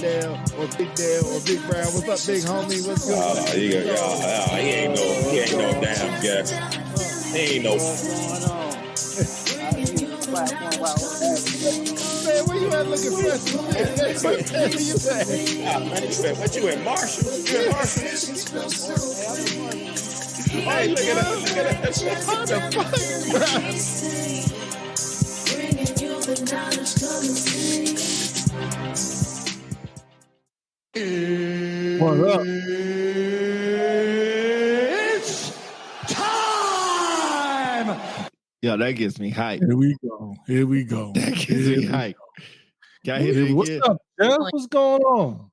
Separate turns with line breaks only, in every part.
Dale or Big Dale or Big Brown. What's up, big homie? What's good?
He ain't no damn guest. He ain't no.
What's going on? Man, where you at looking fresh? Where you at?
What you in Marshall? You in Marshall? Hey, look at that.
What the fuck? What up?
It's time!
Yo, that gets me hyped.
Here we go.
That gets me hyped. Can I hit it
What's
again?
up, Jeff? What's going on?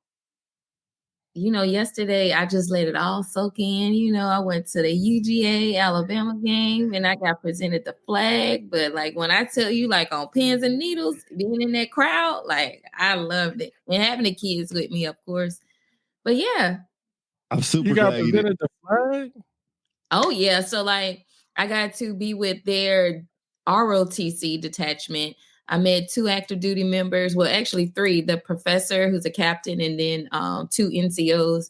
You know, yesterday I just let it all soak in. You know, I went to the UGA Alabama game and I got presented the flag. But like when I tell you, like on pins and needles, being in that crowd, like I loved it. And having the kids with me, of course. But yeah.
I'm super
You got
glad you
presented
did.
the flag?
Oh, yeah. So like I got to be with their ROTC detachment. I met 2 active duty members. Well, actually 3, the professor who's a captain and then 2 NCOs.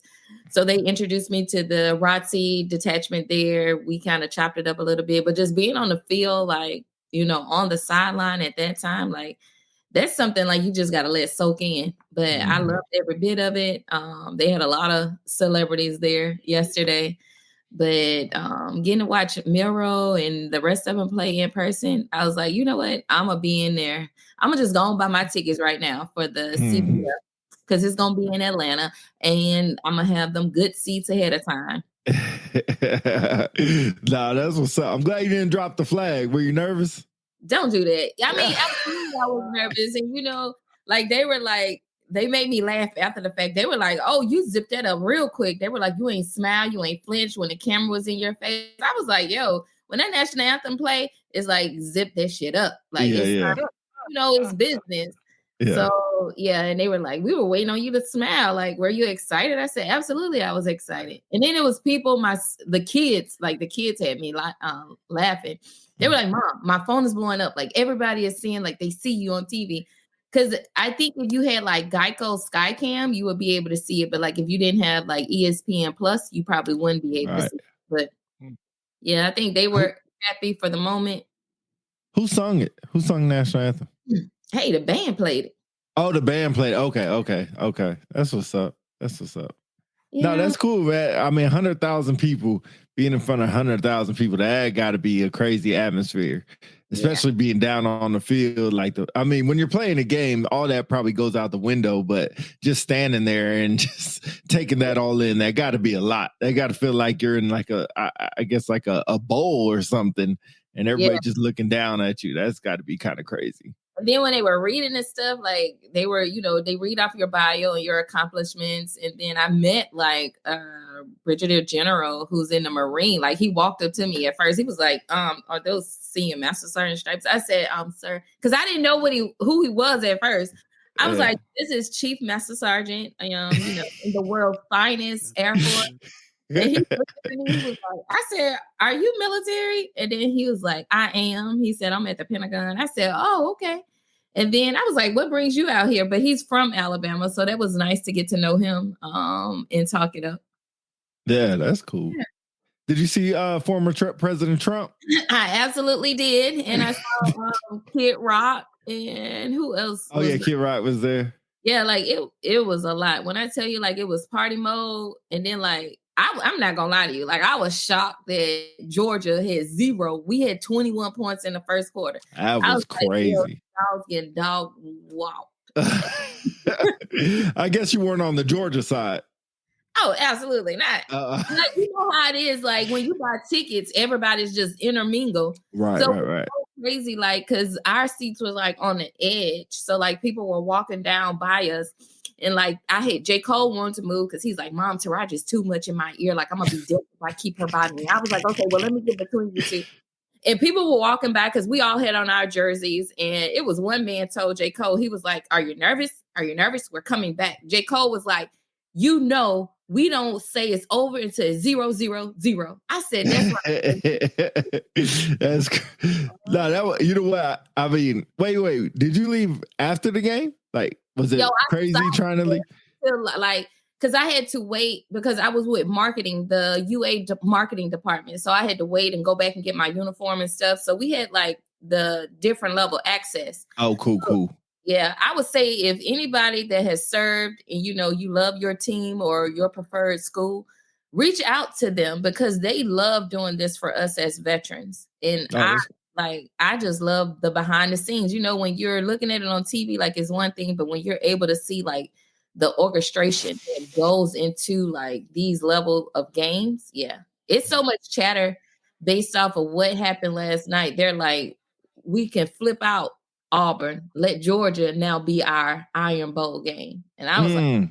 So they introduced me to the ROTC detachment there. We kind of chopped it up a little bit, but just being on the field, like, you know, on the sideline at that time, like that's something like you just got to let soak in. But I loved every bit of it. They had a lot of celebrities there yesterday. But getting to watch Miro and the rest of them play in person, I was like, you know what? I'm going to be in there. I'm going to just go and buy my tickets right now for the CBS because it's going to be in Atlanta and I'm going to have them good seats ahead of time.
Nah, that's what's up. I'm glad you didn't drop the flag. Were you nervous?
Don't do that. I mean, I was nervous. And, you know, like they were like, they made me laugh after the fact. They were like, oh, you zipped that up real quick. They were like, you ain't smile, you ain't flinch when the camera was in your face. I was like, yo, when that national anthem play, it's like, zip that shit up. Like, not, you know, it's business. Yeah. So, yeah, and they were like, we were waiting on you to smile. Like, were you excited? I said, absolutely, I was excited. And then it was people, the kids had me laughing. They were like, Mom, my phone is blowing up. Like, everybody is seeing, like, they see you on TV. Because I think if you had like Geico Skycam, you would be able to see it. But like if you didn't have like ESPN Plus, you probably wouldn't be able to see it. But yeah, I think they were happy for the moment.
Who sung it? Who sung the national anthem?
Hey, the band played it.
Oh, the band played. Okay. That's what's up. Yeah. No, that's cool, man. I mean, 100,000 people being in front of 100,000 people, that got to be a crazy atmosphere, especially being down on the field. When you're playing a game, all that probably goes out the window, but just standing there and just taking that all in, that got to be a lot. That got to feel like you're in like a bowl or something and everybody just looking down at you. That's got to be kind of crazy.
And then when they were reading and stuff, like they were, you know, they read off your bio and your accomplishments. And then I met like Brigadier General who's in the Marine. Like he walked up to me at first. He was like, are those senior master sergeant stripes? I said, sir, because I didn't know who he was at first. I was like, this is Chief Master Sergeant, you know, in the world's finest Air Force. And he looked at me, he was like, I said, are you military? And then he was like, I am. He said, I'm at the Pentagon. I said, oh, okay. And then I was like, what brings you out here? But he's from Alabama. So that was nice to get to know him and talk it up.
Yeah, that's cool. Yeah. Did you see former President Trump?
I absolutely did. And I saw Kid Rock and who else?
Oh, yeah, Kid Rock was there.
Yeah, like it was a lot. When I tell you, like, it was party mode. And then, like, I'm not gonna lie to you. Like, I was shocked that Georgia had 0. We had 21 points in the first quarter.
That was crazy.
Like, I was getting dog walked.
I guess you weren't on the Georgia side.
Oh, absolutely not. Like, you know how it is. Like when you buy tickets, everybody's just intermingle.
Right,
so
right.
So crazy, like, because our seats were like on the edge. So like people were walking down by us. And like I had J. Cole wanted to move because he's like, Mom, Taraji is too much in my ear. Like I'm gonna be dead if I keep her by me. I was like, okay, well, let me get between you two. And people were walking by because we all had on our jerseys. And it was one man told J. Cole, he was like, are you nervous? Are you nervous? We're coming back. J. Cole was like, you know, we don't say it's over until it's 0-0-0. I said, that's right.
That's no, that you know what? I mean, wait. Did you leave after the game? Like, Was it crazy trying to leave?
Like, because I had to wait because I was with marketing, the UA marketing department. So I had to wait and go back and get my uniform and stuff. So we had like the different level access.
Oh, cool.
Yeah, I would say if anybody that has served and you love your team or your preferred school, reach out to them because they love doing this for us as veterans. And I just love the behind the scenes. When you're looking at it on TV, like it's one thing, but when you're able to see like the orchestration that goes into like these level of games, yeah, it's so much chatter based off of what happened last night. They're like, we can flip out Auburn, let Georgia now be our Iron Bowl game. And I was like,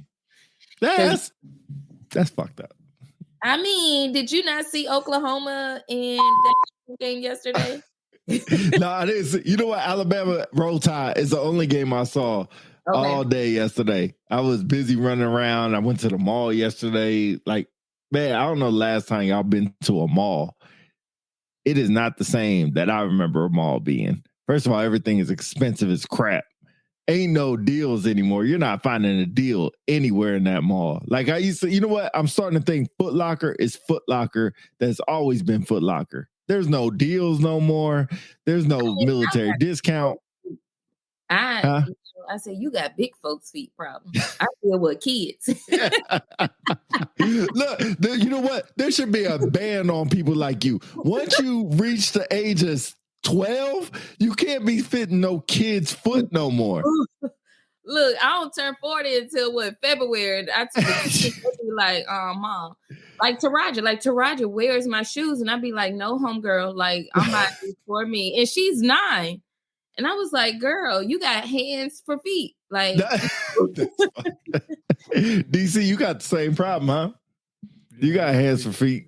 that's fucked up.
I mean, did you not see Oklahoma in that game yesterday?
No, I didn't see. You know what? Alabama Roll Tide is the only game I saw all day yesterday. I was busy running around. I went to the mall yesterday. Like, man, I don't know the last time y'all been to a mall. It is not the same that I remember a mall being. First of all, everything is expensive as crap. Ain't no deals anymore. You're not finding a deal anywhere in that mall. Like I used to, you know what? I'm starting to think Foot Locker is Foot Locker that's always been Foot Locker. There's no deals no more. There's no military discount.
I say you got big folks' feet problem. I deal with kids.
Look, you know what? There should be a ban on people like you. Once you reach the age of 12, you can't be fitting no kid's foot no more.
Look, I don't turn 40 until February. I took be like, mom, like Taraja wears my shoes, and I'd be like, no, homegirl, like I'm buying these for me, and she's 9, and I was like, girl, you got hands for feet, like.
DC, you got the same problem, huh? You got hands for feet.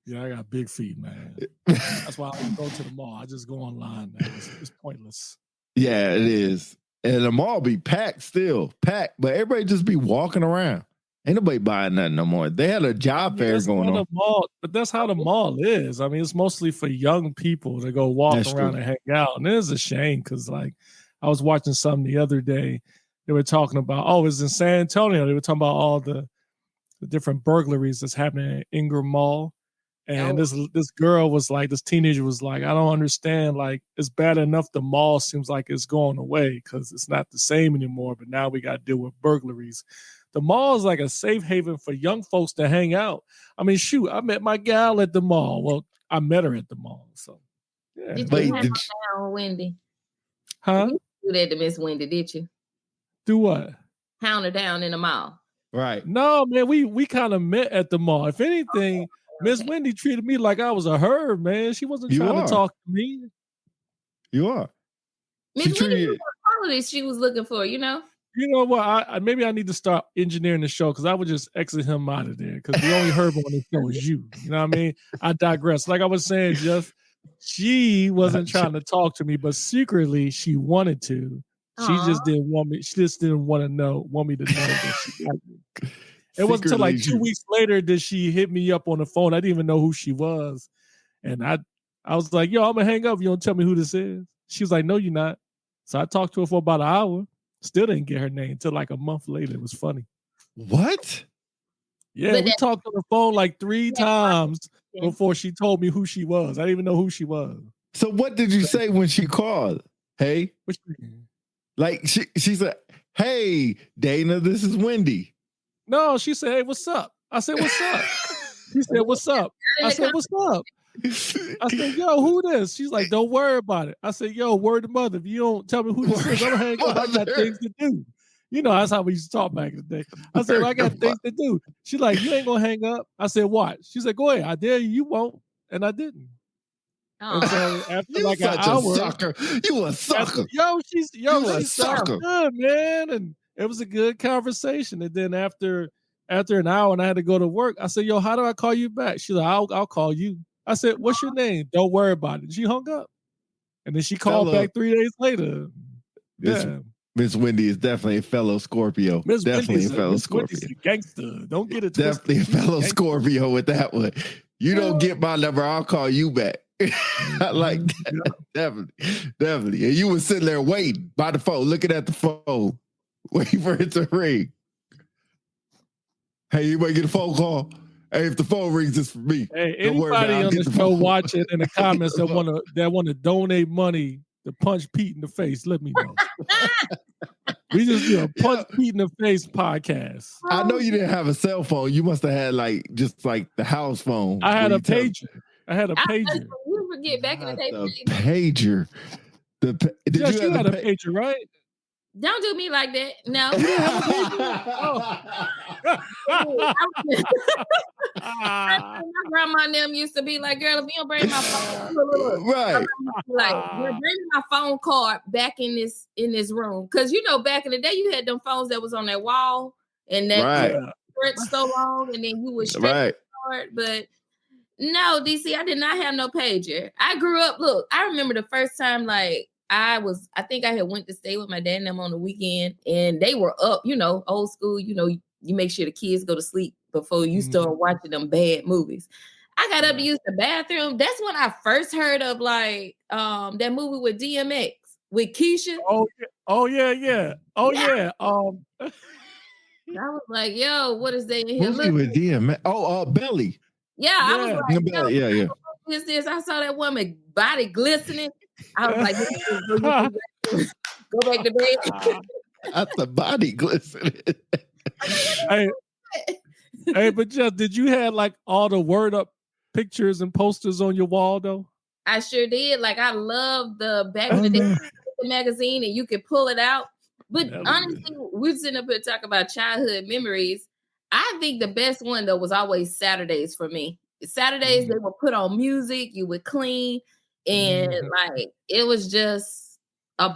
Yeah, I got big feet, man. That's why I don't go to the mall. I just go online now. It's pointless.
Yeah, it is. And the mall be packed, but everybody just be walking around. Ain't nobody buying nothing no more. They had a job fair going on.
But that's how the mall is. I mean, it's mostly for young people to go walk around and hang out. And it is a shame because, like, I was watching something the other day. They were talking about, it was in San Antonio. They were talking about all the different burglaries that's happening at Ingram Mall. And this girl was like, this teenager was like, I don't understand. Like, it's bad enough the mall seems like it's going away because it's not the same anymore. But now we got to deal with burglaries. The mall is like a safe haven for young folks to hang out. I mean, shoot, I met my gal at the mall. Well, I met her at the mall. So, yeah.
Did you hound down Wendy?
Huh?
You do that to Miss Wendy, did you?
Do what?
Hound her down in the mall.
Right.
No, man, we kind of met at the mall. If anything, Miss Wendy treated me like I was a herb, man. She wasn't trying to talk to me.
You are.
Miss Wendy, what qualities she was looking for, You know
what? Maybe I need to start engineering the show because I would just exit him out of there because the only herb on the show is you. You know what I mean? I digress. Like I was saying, Jeff, she wasn't trying to talk to me, but secretly she wanted to. She just didn't want me. She just didn't want me to know that she liked me. It wasn't until like 2 weeks later that she hit me up on the phone. I didn't even know who she was. And I was like, yo, I'm going to hang up. You don't tell me who this is. She was like, no, you're not. So I talked to her for about an hour. Still didn't get her name until like a month later. It was funny.
What?
Yeah, we talked on the phone like 3 times before she told me who she was. I didn't even know who she was.
So what did you say when she called? Hey? Like she said, hey, Dana, this is Wendy.
No, she said, hey, what's up? I said, what's up? She said, what's up? I said, what's up? I said, yo, who this? She's like, don't worry about it. I said, yo, word to mother. If you don't tell me who this is, I'm going to hang up. I got things to do. You know, that's how we used to talk back in the day. I said, well, I got things to do. She's like, you ain't going to hang up. I said, what? She said, go ahead. I dare you. You won't. And I didn't.
Oh.
And so after
you
like an hour.
You a sucker.
She's sucker. Good, man. And it was a good conversation. And then after an hour and I had to go to work, I said, yo, how do I call you back? She's like, I'll call you. I said, what's your name? Don't worry about it. She hung up. And then she called back 3 days later. Yeah.
Miss Wendy is definitely a fellow Scorpio. Definitely a fellow Scorpio.
Wendy's a gangster. Don't get it twisted.
Definitely a fellow Scorpio with that one. You don't get my number, I'll call you back. I like that. Definitely. And you were sitting there waiting by the phone, looking at the phone. Wait for it to ring. Hey, you might get a phone call. Hey, if the phone rings, it's for me.
Hey, anybody on the show watching in the comments that want to donate money to punch Pete in the face, let me know. We just do a punch Pete in the face podcast.
I know you didn't have a cell phone. You must have had just the house phone.
I had a pager.
You forget back in the day.
The pager.
Yes, you had a pager, right?
Don't do me like that. No. My grandma and them used to be like, girl, if you don't bring my phone,
right.
Like, you're bringing my phone card back in this room. Because back in the day, you had them phones that was on that wall and that stretched so long, and then you would stretch the card. But no, DC, I did not have no pager. I grew up, look, I remember the first time I think I had went to stay with my dad and them on the weekend, and they were up, old school, you make sure the kids go to sleep before you start watching them bad movies. I got up to use the bathroom. That's when I first heard of that movie with DMX with Keisha.
Oh yeah. I
was like, yo, what is they in here?
Movie with DMX. Belly.
Yeah, I was like,
Belly. Yeah.
What is this? I saw that woman body glistening. I was like, go back to bed.
That's the body glistening.
Hey, but Jeff, did you have all the word up pictures and posters on your wall though?
I sure did. I love the back in the day magazine, and you could pull it out. But honestly, we're sitting up here talking about childhood memories. I think the best one though was always Saturdays for me. Saturdays they would put on music, you would clean, and it was just a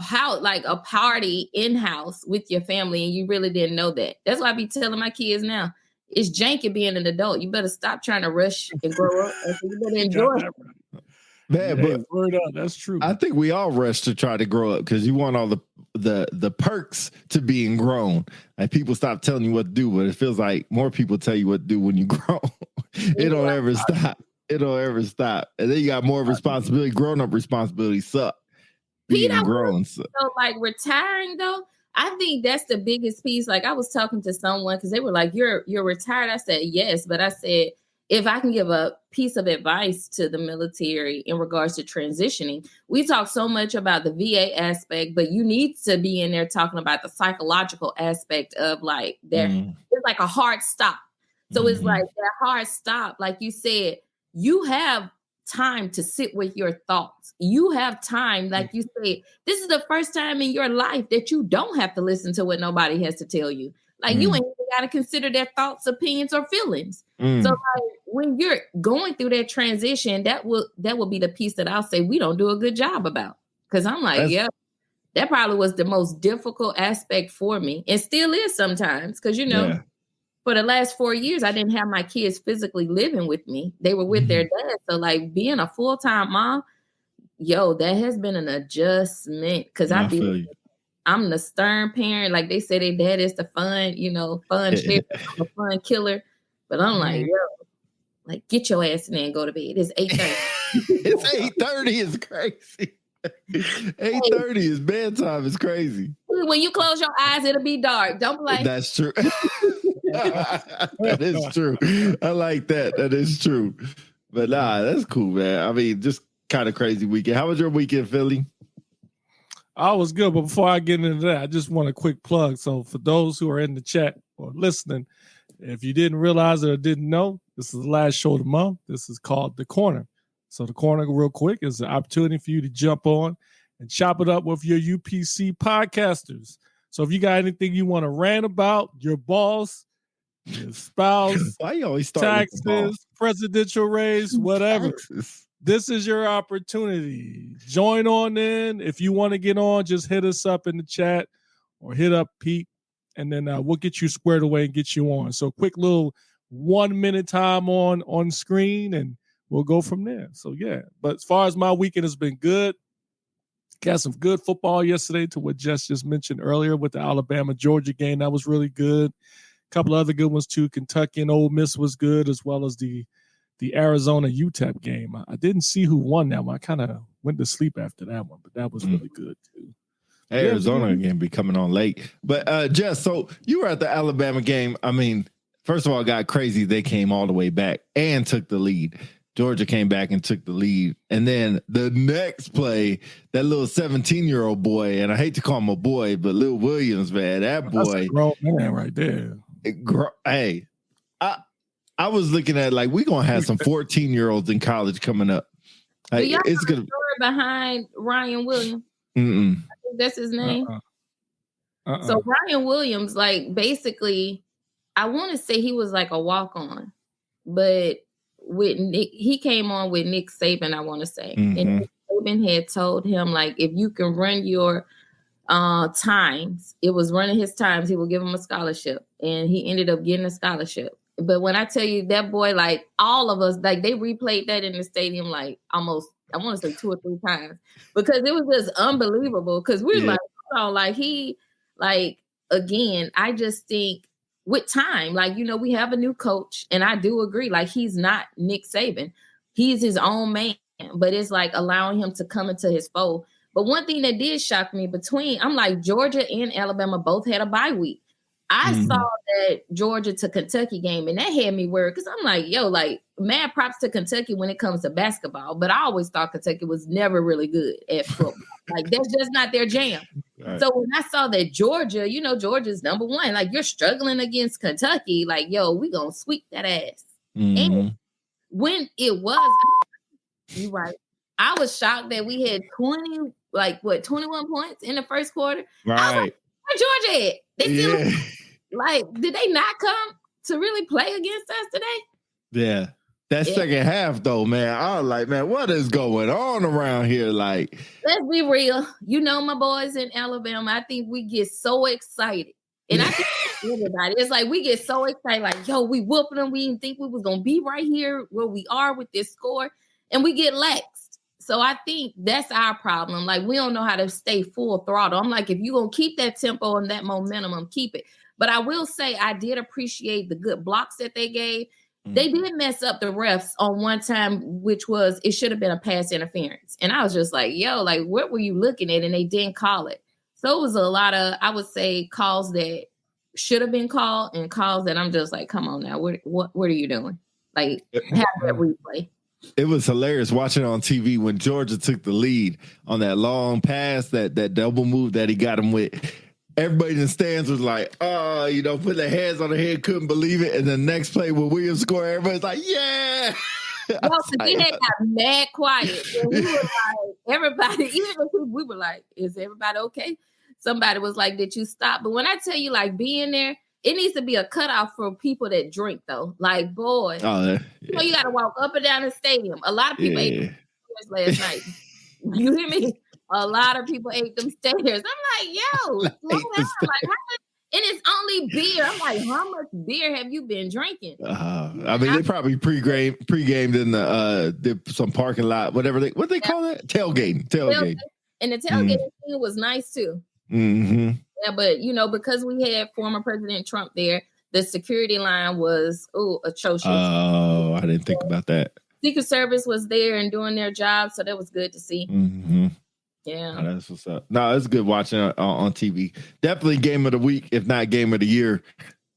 party in-house with your family, and you really didn't know that. That's why I be telling my kids now, it's janky being an adult. You better stop trying to rush and grow up. You better enjoy it.
Man, but
word up, that's true.
I think we all rush to try to grow up because you want all the perks to being grown. People stop telling you what to do, but it feels like more people tell you what to do when you grow. It don't ever stop. It don't ever stop. And then you got more responsibility. Grown-up responsibilities suck.
Pete, grown. So retiring though, I think that's the biggest piece. I was talking to someone because they were like, you're retired. I said, yes. But I said, if I can give a piece of advice to the military in regards to transitioning, we talk so much about the VA aspect, but you need to be in there talking about the psychological aspect of it's like a hard stop. So it's like that hard stop. Like you said, you have time to sit with your thoughts. You have time, like you said, this is the first time in your life that you don't have to listen to what nobody has to tell you. You ain't got to consider their thoughts, opinions, or feelings. So when you're going through that transition, that will be the piece that I'll say we don't do a good job about. Because I'm like, that probably was the most difficult aspect for me, and still is sometimes. Because for the last 4 years, I didn't have my kids physically living with me; they were with their dad. So being a full-time mom, that has been an adjustment. Because I'm the stern parent. Like they say, their dad is the fun, share, the fun killer. But I'm like, get your ass in there and go to bed. It's 8:30.
It's 8:30 is crazy. 8:30 is bedtime. It's crazy.
When you close your eyes, it'll be dark. Don't play.
That's true. That is true. I like that. That is true. But that's cool, man. I mean, just kind of crazy weekend. How was your weekend, Philly?
I was good, but before I get into that, I just want a quick plug. So for those who are in the chat or listening, if you didn't realize it or didn't know, this is the last show of the month. This is called The Corner. So The Corner, real quick, is an opportunity for you to jump on and chop it up with your UPC podcasters. So if you got anything you want to rant about, your boss, your spouse,
why you always start
taxes, presidential race, whatever. This is your opportunity. Join on in. If you want to get on, just hit us up in the chat or hit up Pete, and then we'll get you squared away and get you on. So quick little 1 minute time on screen, and we'll go from there. So, yeah. But as far as my weekend has been good, got some good football yesterday to what Jess just mentioned earlier with the Alabama-Georgia game. That was really good. A couple other good ones, too. Kentucky and Ole Miss was good, as well as the Arizona UTEP game. I didn't see who won that one. I kind of went to sleep after that one, but that was really good too.
Arizona game be coming on late. But Jess, so you were at the Alabama game. I mean, first of all, it got crazy. They came all the way back and took the lead. Georgia came back and took the lead. And then the next play, that little 17-year-old boy, and I hate to call him a boy, but Lil Williams, man, that boy.
That's a grown man right there.
Hey, I was looking at like we're gonna have some 14-year-olds in college coming up.
Do y'all know the story behind Ryan Williams? I think that's his name. So Ryan Williams, like basically, I want to say he was like a walk-on, but with Nick, he came on with Nick Saban, I want to say. And Nick Saban had told him, like, if you can run your times, it was running his times, he will give him a scholarship. And he ended up getting a scholarship. But when I tell you that boy, like all of us, like they replayed that in the stadium, like almost, I want to say 2 or 3 times, because it was just unbelievable. Because we were like, oh, like he, like, again, I just think with time, like, you know, we have a new coach, and I do agree, like he's not Nick Saban. He's his own man, but it's like allowing him to come into his fold. But one thing that did shock me I'm like, Georgia and Alabama both had a bye week. I saw that Georgia to Kentucky game, and that had me worried because I'm like, yo, like, mad props to Kentucky when it comes to basketball. But I always thought Kentucky was never really good at football. Like, that's just not their jam. Right. So when I saw that Georgia, you know, Georgia's number one, like, you're struggling against Kentucky, like, yo, we gonna sweep that ass. And when it was, you're right, I was shocked that we had 21 points in the first quarter.
Right.
Where Georgia at? They still like, did they not come to really play against us today?
Yeah. That second half, though, man, I was like, man, what is going on around here? Like,
let's be real. You know, my boys in Alabama, I think we get so excited. And I think everybody, it's like we get so excited, like, yo, we whooping them. We didn't think we was going to be right here where we are with this score. And we get laxed. So I think that's our problem. Like, we don't know how to stay full throttle. I'm like, if you're going to keep that tempo and that momentum, keep it. But I will say I did appreciate the good blocks that they gave. They did mess up the refs on one time, which was, it should have been a pass interference. And I was just like, yo, like, what were you looking at? And they didn't call it. So it was a lot of, I would say, calls that should have been called and calls that I'm just like, come on now, what are you doing? Like, have that replay.
It was hilarious watching on TV when Georgia took the lead on that long pass, that double move that he got him with. Everybody in the stands was like, oh, you know, put their hands on their head, couldn't believe it. And the next play when Williams scored, everybody's like, yeah.
Well, they had got mad quiet. And we were like, everybody, even the we were like, is everybody okay? Somebody was like, did you stop? But when I tell you, like, being there, it needs to be a cutoff for people that drink, though. Like, boy, you know, you got to walk up and down the stadium. A lot of people ate last night. You hear me? A lot of people ate them stairs. I'm like, yo, slow down. Like, how much? And it's only beer. I'm like, how much beer have you been drinking?
I mean, they probably pre-gamed in some parking lot, what they call that? Tailgating.
And the tailgating thing was nice too. Yeah, but you know, because we had former President Trump there, the security line was atrocious.
Oh, I didn't think about that.
Secret Service was there and doing their job, so that was good to see. Yeah,
oh, that's what's up. No, it's good watching on TV. Definitely game of the week, if not game of the year.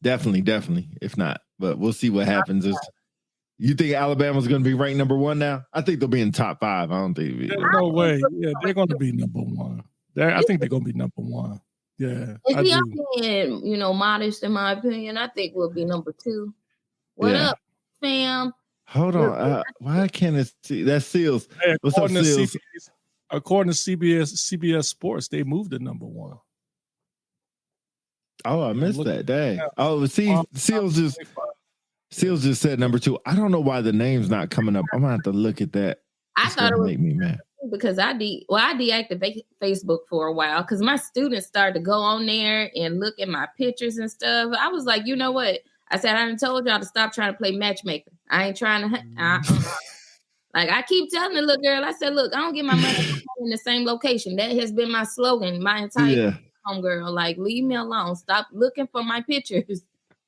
Definitely, if not. But we'll see what happens. You think Alabama's going to be ranked number 1 now? I think they'll be in the top 5. I don't think.
No way. Yeah, they're going to be number 1. I think they're going to be number 1. Yeah.
I'm being, you know, modest in my opinion. I think we'll be number 2. What up, fam?
Hold on. Why can't it see? That's Seals.
Hey,
what's up, Seals?
According to CBS Sports, they moved to number 1.
Oh, I missed that. Dang. Oh, see, Seals just said number 2. I don't know why the name's not coming up. I'm gonna have to look at that.
I thought it would
make me mad
because I deactivated Facebook for a while because my students started to go on there and look at my pictures and stuff. I was like, you know what? I said, I done told y'all to stop trying to play matchmaker. I ain't trying to. Like, I keep telling the little girl, I said, look, I don't get my money in the same location. That has been my slogan my entire home, girl. Like, leave me alone. Stop looking for my pictures.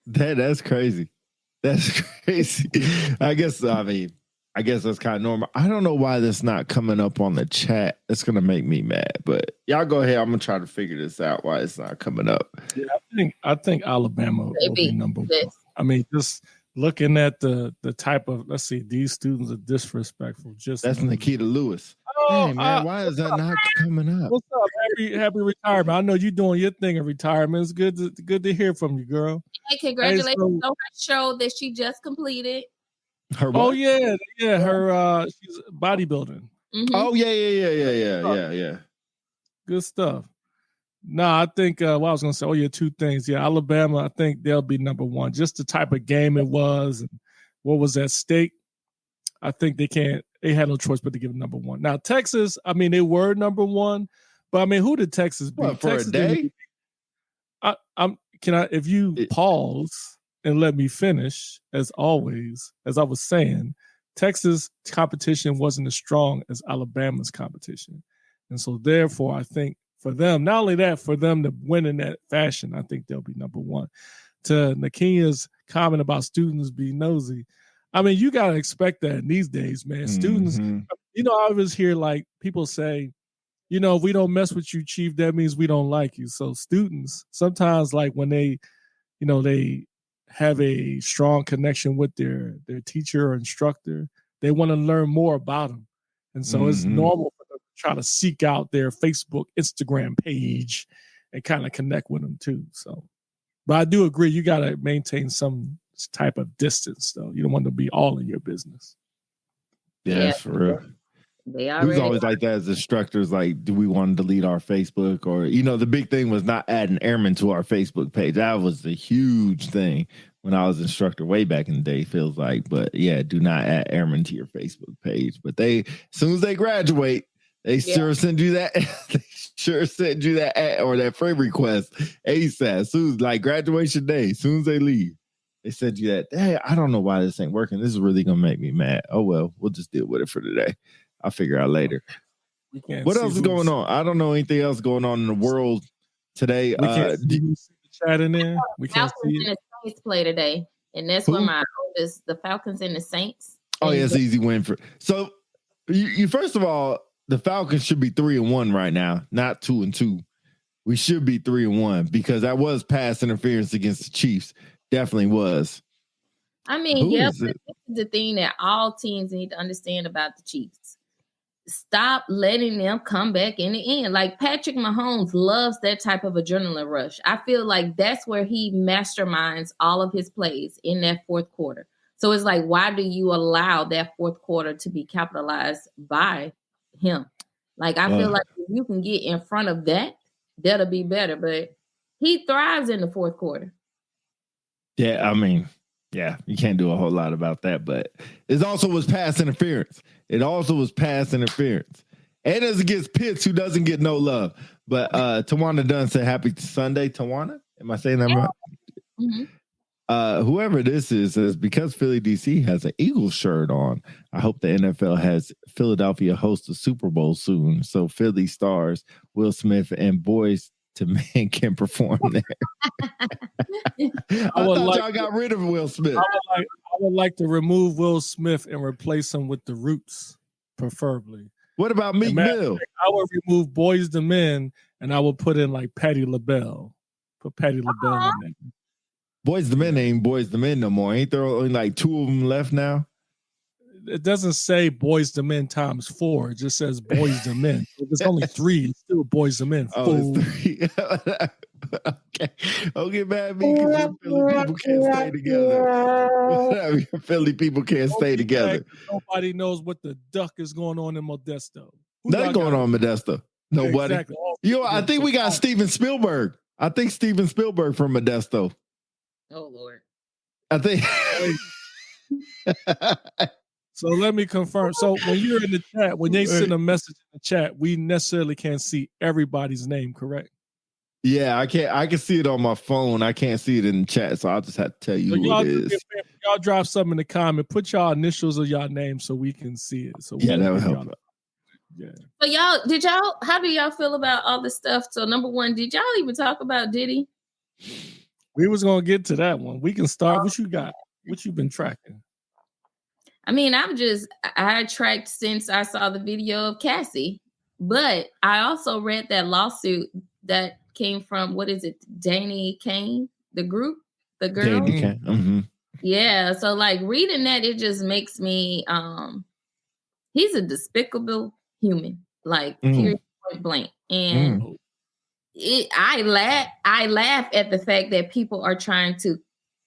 That's crazy. That's crazy. I guess, I mean, I guess that's kind of normal. I don't know why that's not coming up on the chat. It's gonna make me mad, but y'all go ahead. I'm gonna try to figure this out. Why it's not coming up?
Yeah, I think Alabama will be number one. I mean, just looking at the type of, let's see, these students are disrespectful. Just
that's Nikita Lewis.
Oh,
hey man, why is that not coming up?
What's up? Happy retirement. I know you're doing your thing in retirement. It's good to hear from you, girl.
Hey, congratulations on her show that she just completed.
Her what?
Oh yeah, her she's bodybuilding.
Mm-hmm. Oh yeah.
Good stuff. No, I think what I was gonna say. Oh yeah, two things. Yeah, Alabama. I think they'll be number one. Just the type of game it was, and what was at stake. I think they had no choice but to give it number one. Now Texas. I mean, they were number one, but I mean, who did Texas beat?
What, for
Texas
a day?
If you pause and let me finish, as always, as I was saying, Texas competition wasn't as strong as Alabama's competition. And so therefore, I think for them, not only that, for them to win in that fashion, I think they'll be number one. To Nakia's comment about students being nosy, I mean, you got to expect that in these days, man. Students, I always hear like people say, if we don't mess with you, Chief, that means we don't like you. So students, sometimes like when they have a strong connection with their teacher or instructor, they want to learn more about them. And so it's normal for them to try to seek out their Facebook, Instagram page and kind of connect with them too. So, but I do agree, you got to maintain some type of distance though. You don't want to be all in your business.
Yeah, for real. Who's always like that as instructors? Like, do we want to delete our Facebook? Or, the big thing was not adding airmen to our Facebook page. That was the huge thing when I was instructor way back in the day, feels like. But yeah, do not add airmen to your Facebook page. But as soon as they graduate, they sure send you that. They sure send you that ad or that friend request ASAP. As soon as like graduation day, as soon as they leave, they send you that. Hey, I don't know why this ain't working. This is really gonna make me mad. Oh well, we'll just deal with it for today. I'll figure out later. What else is going on? I don't know anything else going on in the world today.
We can't see the chat in there. We can't see it.
And the Saints play today, and that's where my oldest, the Falcons and the Saints.
Oh yeah, it's easy win for. So you first of all, the Falcons should be 3-1 right now, not 2-2. We should be 3-1 because that was pass interference against the Chiefs. Definitely was.
I mean, but this is the thing that all teams need to understand about the Chiefs. Stop letting them come back in the end. Like Patrick Mahomes loves that type of adrenaline rush. I feel like that's where he masterminds all of his plays in that fourth quarter. So it's like, why do you allow that fourth quarter to be capitalized by him? Like, I feel like if you can get in front of that, that'll be better. But he thrives in the fourth quarter.
Yeah, I mean, yeah, you can't do a whole lot about that, but it also was pass interference. And it's against Pitts, who doesn't get no love. But Tawana Dunn said happy Sunday. Tawana? Am I saying that right? Mm-hmm. Whoever this is says, because Philly DC has an Eagles shirt on, I hope the NFL has Philadelphia host a Super Bowl soon. So Philly stars Will Smith and Boys to Men can perform there. I thought y'all got rid of Will Smith.
I would like to remove Will Smith and replace him with the Roots, preferably.
What about Meek Mill?
I would remove Boys to Men and I would put in like Patti LaBelle. Put Patti LaBelle in there.
Boys to Men ain't Boys to Men no more. Ain't there only like 2 of them left now?
It doesn't say Boys to Men times 4. It just says Boys to Men. If it's only 3, it's still Boys to Men.
Oh, it's 3. Okay. Don't get mad at me because Philly people can't stay together. Philly people can't stay together.
Nobody knows what the duck is going on in Modesto.
Nothing going on in Modesto. Nobody. Exactly. I think we got Steven Spielberg. I think Steven Spielberg from Modesto.
Oh, Lord.
I think.
So let me confirm. So when you're in the chat, when they send a message in the chat, we necessarily can't see everybody's name, correct?
Yeah, I can't. I can see it on my phone. I can't see it in the chat, so I'll just have to tell you who it is.
Y'all drop something in the comment. Put y'all initials of y'all name so we can see it. So
yeah, that would help.
Yeah. So how do y'all feel about all this stuff? So number one, did y'all even talk about Diddy?
We was gonna get to that one. We can start. What you got? What you been tracking?
I mean, I tracked since I saw the video of Cassie, but I also read that lawsuit that came from, what is it, Danny Kane, the group, the girl?
Danny Kane. Mm-hmm.
Yeah, so like reading that, it just makes me, he's a despicable human, like period, point blank. And I laugh at the fact that people are trying to,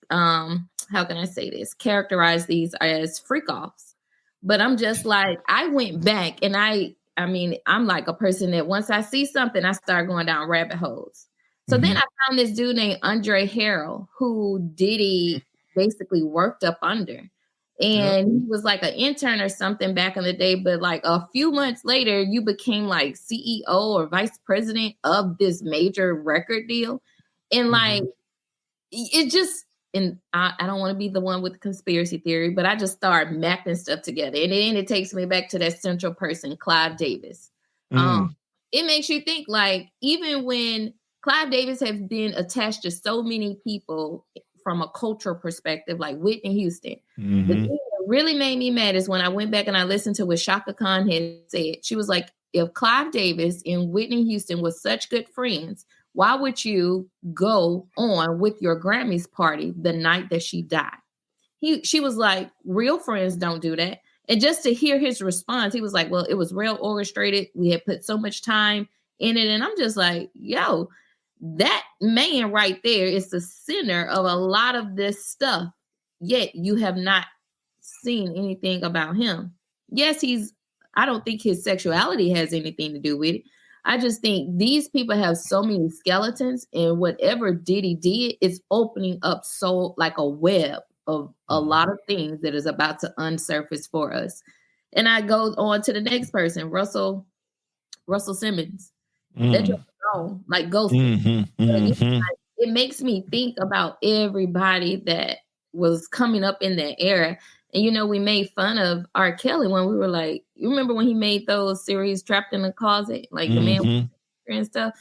how can I say this, characterize these as freak offs. But I'm just like, I went back and I mean, I'm like a person that once I see something, I start going down rabbit holes. So then I found this dude named Andre Harrell, who Diddy basically worked up under. And he was like an intern or something back in the day. But like a few months later, you became like CEO or vice president of this major record deal. And like, it just, and I don't want to be the one with the conspiracy theory, but I just start mapping stuff together. And then it takes me back to that central person, Clive Davis. It makes you think, like, even when Clive Davis has been attached to so many people from a cultural perspective, like Whitney Houston. The thing that really made me mad is when I went back and I listened to what Shaka Khan had said. She was like, if Clive Davis and Whitney Houston were such good friends, why would you go on with your Grammys party the night that she died? She was like, real friends don't do that. And just to hear his response, he was like, well, it was real orchestrated. We had put so much time in it. And I'm just like, yo, that man right there is the center of a lot of this stuff. Yet you have not seen anything about him. Yes, I don't think his sexuality has anything to do with it. I just think these people have so many skeletons, and whatever Diddy did is opening up so like a web of a lot of things that is about to unsurface for us. And I go on to the next person, Russell Simmons. That just like ghosting. It makes me think about everybody that was coming up in that era. And, you know, we made fun of R. Kelly when we were like, you remember when he made those series Trapped in the Closet, like the man and stuff?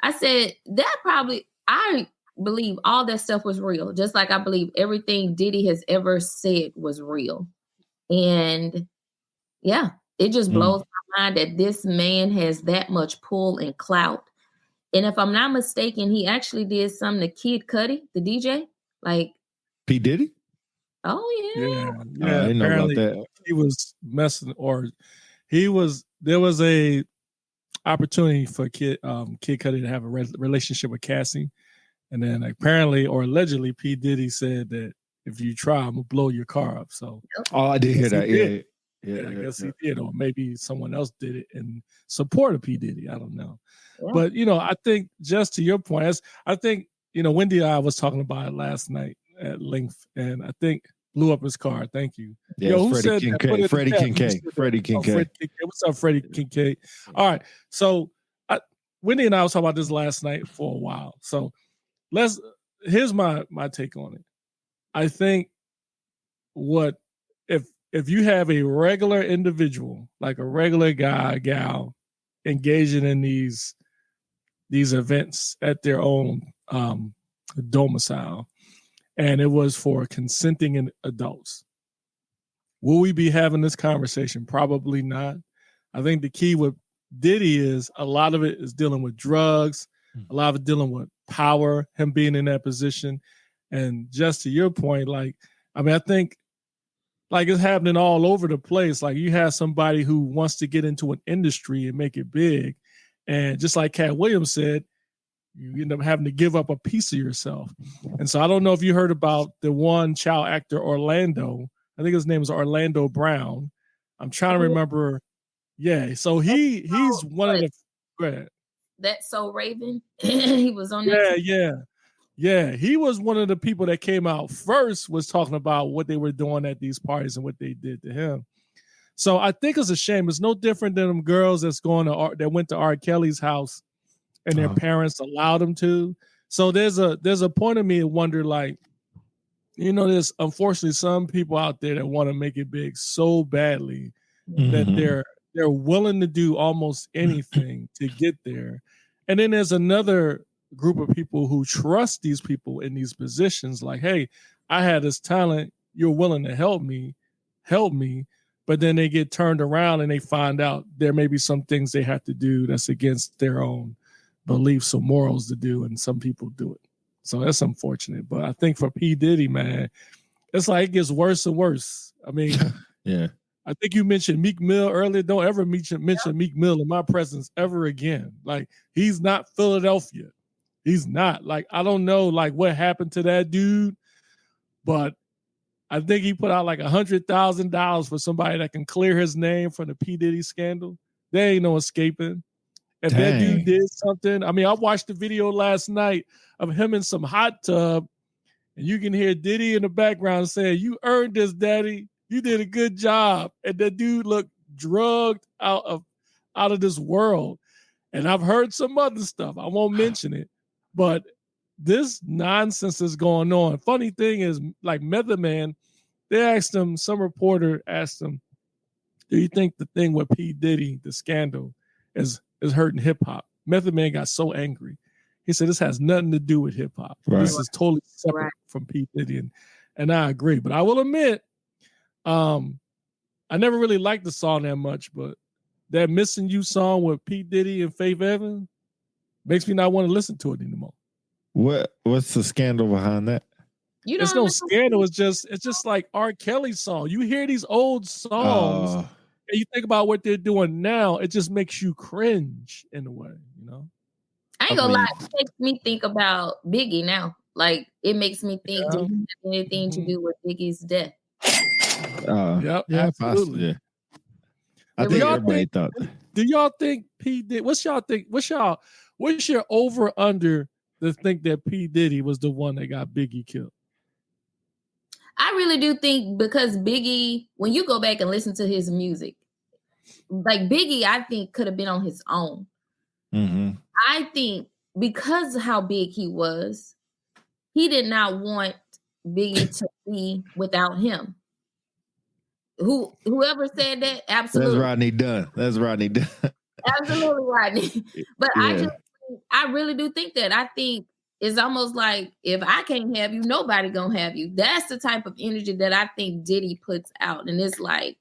I said that I believe all that stuff was real, just like I believe everything Diddy has ever said was real. And yeah, it just blows my mind that this man has that much pull and clout. And if I'm not mistaken, he actually did something to Kid Cudi, the DJ, like
P. Diddy.
Oh yeah.
I didn't know about that.
He was messing, or there was a opportunity for Kid Cudi to have a relationship with Cassie, and then apparently or allegedly P. Diddy said that if you try, I'm gonna blow your car up. So
I did hear that. Yeah,
I guess he did, or maybe someone else did it in support of P. Diddy. I don't know. But you know, I think just to your point, I think, you know, Wendy and I was talking about it last night at length, and I think blew up his car. Thank you.
Yeah, yo, who said that? Freddie Kincaid.
What's up, Freddie Kincaid? All right. So Wendy and I was talking about this last night for a while. So here's my take on it. I think if you have a regular individual, like a regular guy, gal, engaging in these events at their own domicile, and it was for consenting adults, will we be having this conversation? Probably not. I think the key with Diddy is a lot of it is dealing with drugs, a lot of it dealing with power, him being in that position. And just to your point, like, I mean, I think like it's happening all over the place. Like you have somebody who wants to get into an industry and make it big. And just like Cat Williams said, you end up having to give up a piece of yourself. And so I don't know if you heard about the one child actor, Orlando. I think his name is Orlando Brown. I'm trying to remember. Yeah. So he's one of the, go ahead.
That's So Raven. He was on that.
Yeah. He was one of the people that came out first, was talking about what they were doing at these parties and what they did to him. So I think it's a shame. It's no different than them girls that went to R. Kelly's house and their parents allowed them to. So there's a point of me to wonder, like, you know, there's unfortunately some people out there that want to make it big so badly that they're willing to do almost anything to get there. And then there's another group of people who trust these people in these positions, like, hey, I had this talent, you're willing to help me. help me. But then they get turned around and they find out there may be some things they have to do that's against their own beliefs or morals to do, and some people do it. So that's unfortunate. But I think for P. Diddy, man, it's like it gets worse and worse. I mean,
yeah.
I think you mentioned Meek Mill earlier. Don't ever mention Meek Mill in my presence ever again. Like, he's not Philadelphia. He's not. Like, I don't know like what happened to that dude, but I think he put out like $100,000 for somebody that can clear his name from the P. Diddy scandal. There ain't no escaping. If that dude did something, I mean, I watched the video last night of him in some hot tub, and you can hear Diddy in the background saying, "You earned this, Daddy. You did a good job." And that dude looked drugged out of this world. And I've heard some other stuff. I won't mention it, but this nonsense is going on. Funny thing is, like Method Man, some reporter asked him, "Do you think the thing with P. Diddy, the scandal, is hurting hip hop?" Method Man got so angry. He said, "This has nothing to do with hip hop. Right. This is totally separate from P. Diddy." And I agree. But I will admit, I never really liked the song that much, but that Missing You song with P. Diddy and Faith Evans makes me not want to listen to it anymore.
What's the scandal behind that?
It's no scandal. It's just like R. Kelly's song. You hear these old songs and you think about what they're doing now, it just makes you cringe in a way, you know?
I ain't gonna lie, it makes me think about Biggie now. Like, it makes me think, did he have anything to do with Biggie's death?
Yeah, absolutely.
Yeah. I think everybody thought.
Do y'all think P. Diddy? What's your over under to think that P. Diddy was the one that got Biggie killed?
I really do think, because Biggie, when you go back and listen to his music, like Biggie, I think could have been on his own.
Mm-hmm.
I think because of how big he was, he did not want Biggie to be without him. Whoever said that, absolutely.
That's Rodney Dunn.
Absolutely, Rodney. But yeah. I really do think that. I think it's almost like, if I can't have you, nobody gonna have you. That's the type of energy that I think Diddy puts out. And it's like,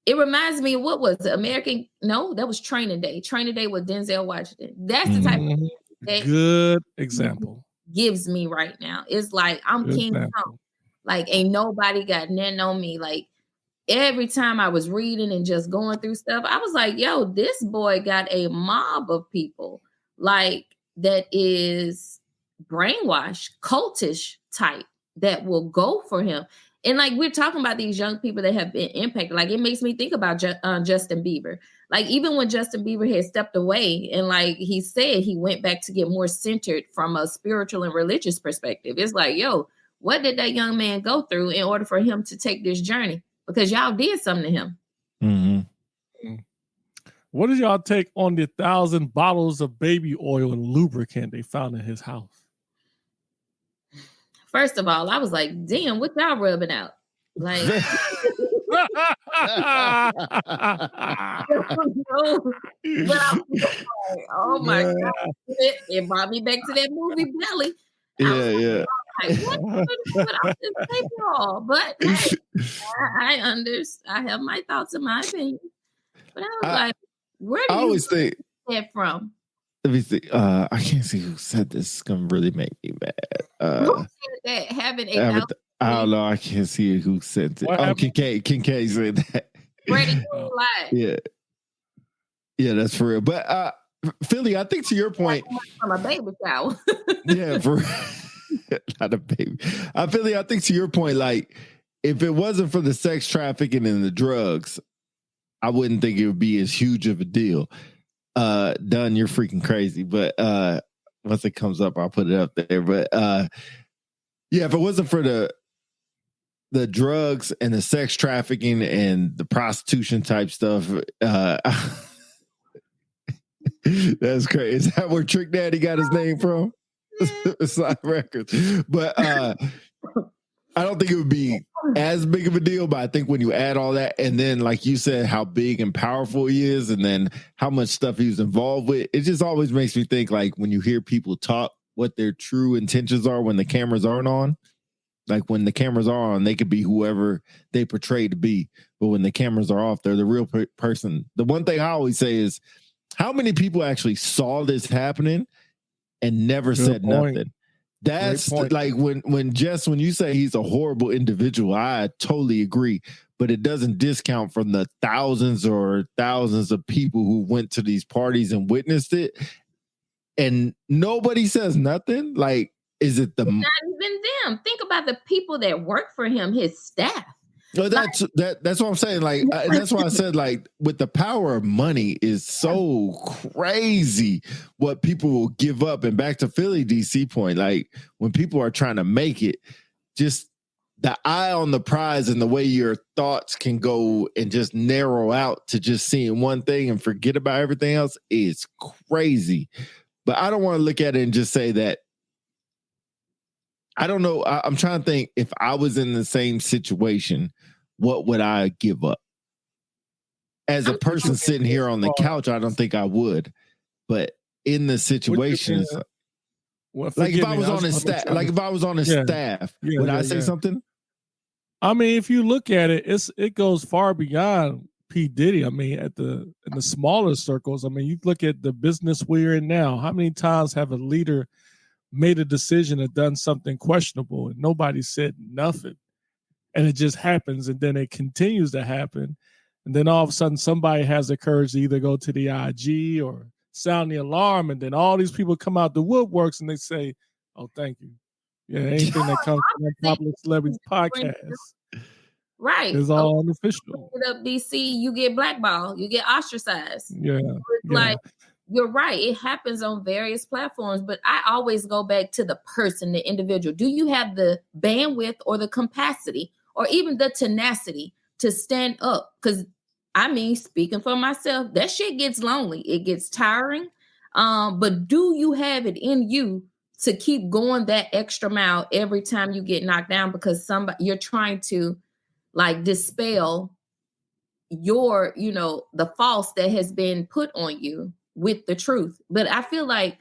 it reminds me of what was it? That was Training Day. Training Day with Denzel Washington. That's the type of energy that
good example
gives me right now. It's like, I'm good King Kong. Like, ain't nobody got nothing on me. Like, every time I was reading and just going through stuff, I was like, yo, this boy got a mob of people like that is brainwashed, cultish type that will go for him. And like, we're talking about these young people that have been impacted. Like, it makes me think about Justin Bieber. Like, even when Justin Bieber had stepped away and like he said he went back to get more centered from a spiritual and religious perspective, it's like, yo, what did that young man go through in order for him to take this journey? Because y'all did something to him.
Mm-hmm.
What did y'all take on the 1,000 bottles of baby oil and lubricant they found in his house?
First of all, I was like, damn, what y'all rubbing out? Like, but I was like, oh my God. It brought me back to that movie Belly.
Yeah.
Like, what I didn't say all, but hey, I have my thoughts and my opinion. But I was like, where do you get that from?
Let me see. I can't see who said this. It's gonna really make me mad.
Who said that?
I don't know. I can't see who said it. Kincaid said that.
Brady, you lied.
Yeah, that's for real. But Philly, I think to your point,
from a baby shower.
Yeah, for not a baby. I think to your point, like, if it wasn't for the sex trafficking and the drugs, I wouldn't think it would be as huge of a deal. Dunn, you're freaking crazy. But once it comes up, I'll put it up there. But yeah, if it wasn't for the drugs and the sex trafficking and the prostitution type stuff, that's crazy. Is that where Trick Daddy got his name from? Side records. But I don't think it would be as big of a deal, but I think when you add all that, and then like you said, how big and powerful he is, and then how much stuff he was involved with, it just always makes me think, like, when you hear people talk, what their true intentions are when the cameras aren't on. Like when the cameras are on, they could be whoever they portray to be. But when the cameras are off, they're the real person. The one thing I always say is, how many people actually saw this happening and never said nothing? That's like when you say he's a horrible individual, I totally agree. But it doesn't discount from the thousands of people who went to these parties and witnessed it. And nobody says nothing. Like, is it
not even them? Think about the people that work for him, his staff.
No, that's what I'm saying. Like, that's why I said, like, with the power of money is so crazy what people will give up. And back to Philly DC point, like when people are trying to make it, just the eye on the prize and the way your thoughts can go and just narrow out to just seeing one thing and forget about everything else is crazy. But I don't want to look at it and just say that. I don't know. I'm trying to think, if I was in the same situation, what would I give up? As a person sitting here on the couch, I don't think I would. But in the situation, like if I was on his staff, would I say something?
I mean, if you look at it, it goes far beyond P. Diddy. I mean, in the smaller circles, I mean, you look at the business we're in now. How many times have a leader made a decision and done something questionable and nobody said nothing, and it just happens, and then it continues to happen, and then all of a sudden somebody has the courage to either go to the IG or sound the alarm, and then all these people come out the woodworks and they say, "Oh, thank you." Yeah, anything that comes from that Popular Celebrities podcast,
right,
is all unofficial.
Up DC, you get blackballed, you get ostracized.
Yeah,
like. You're right. It happens on various platforms, but I always go back to the person, the individual. Do you have the bandwidth or the capacity or even the tenacity to stand up? Because I mean, speaking for myself, that shit gets lonely. It gets tiring. But do you have it in you to keep going that extra mile every time you get knocked down because you're trying to like dispel your, the false that has been put on you with the truth? But I feel like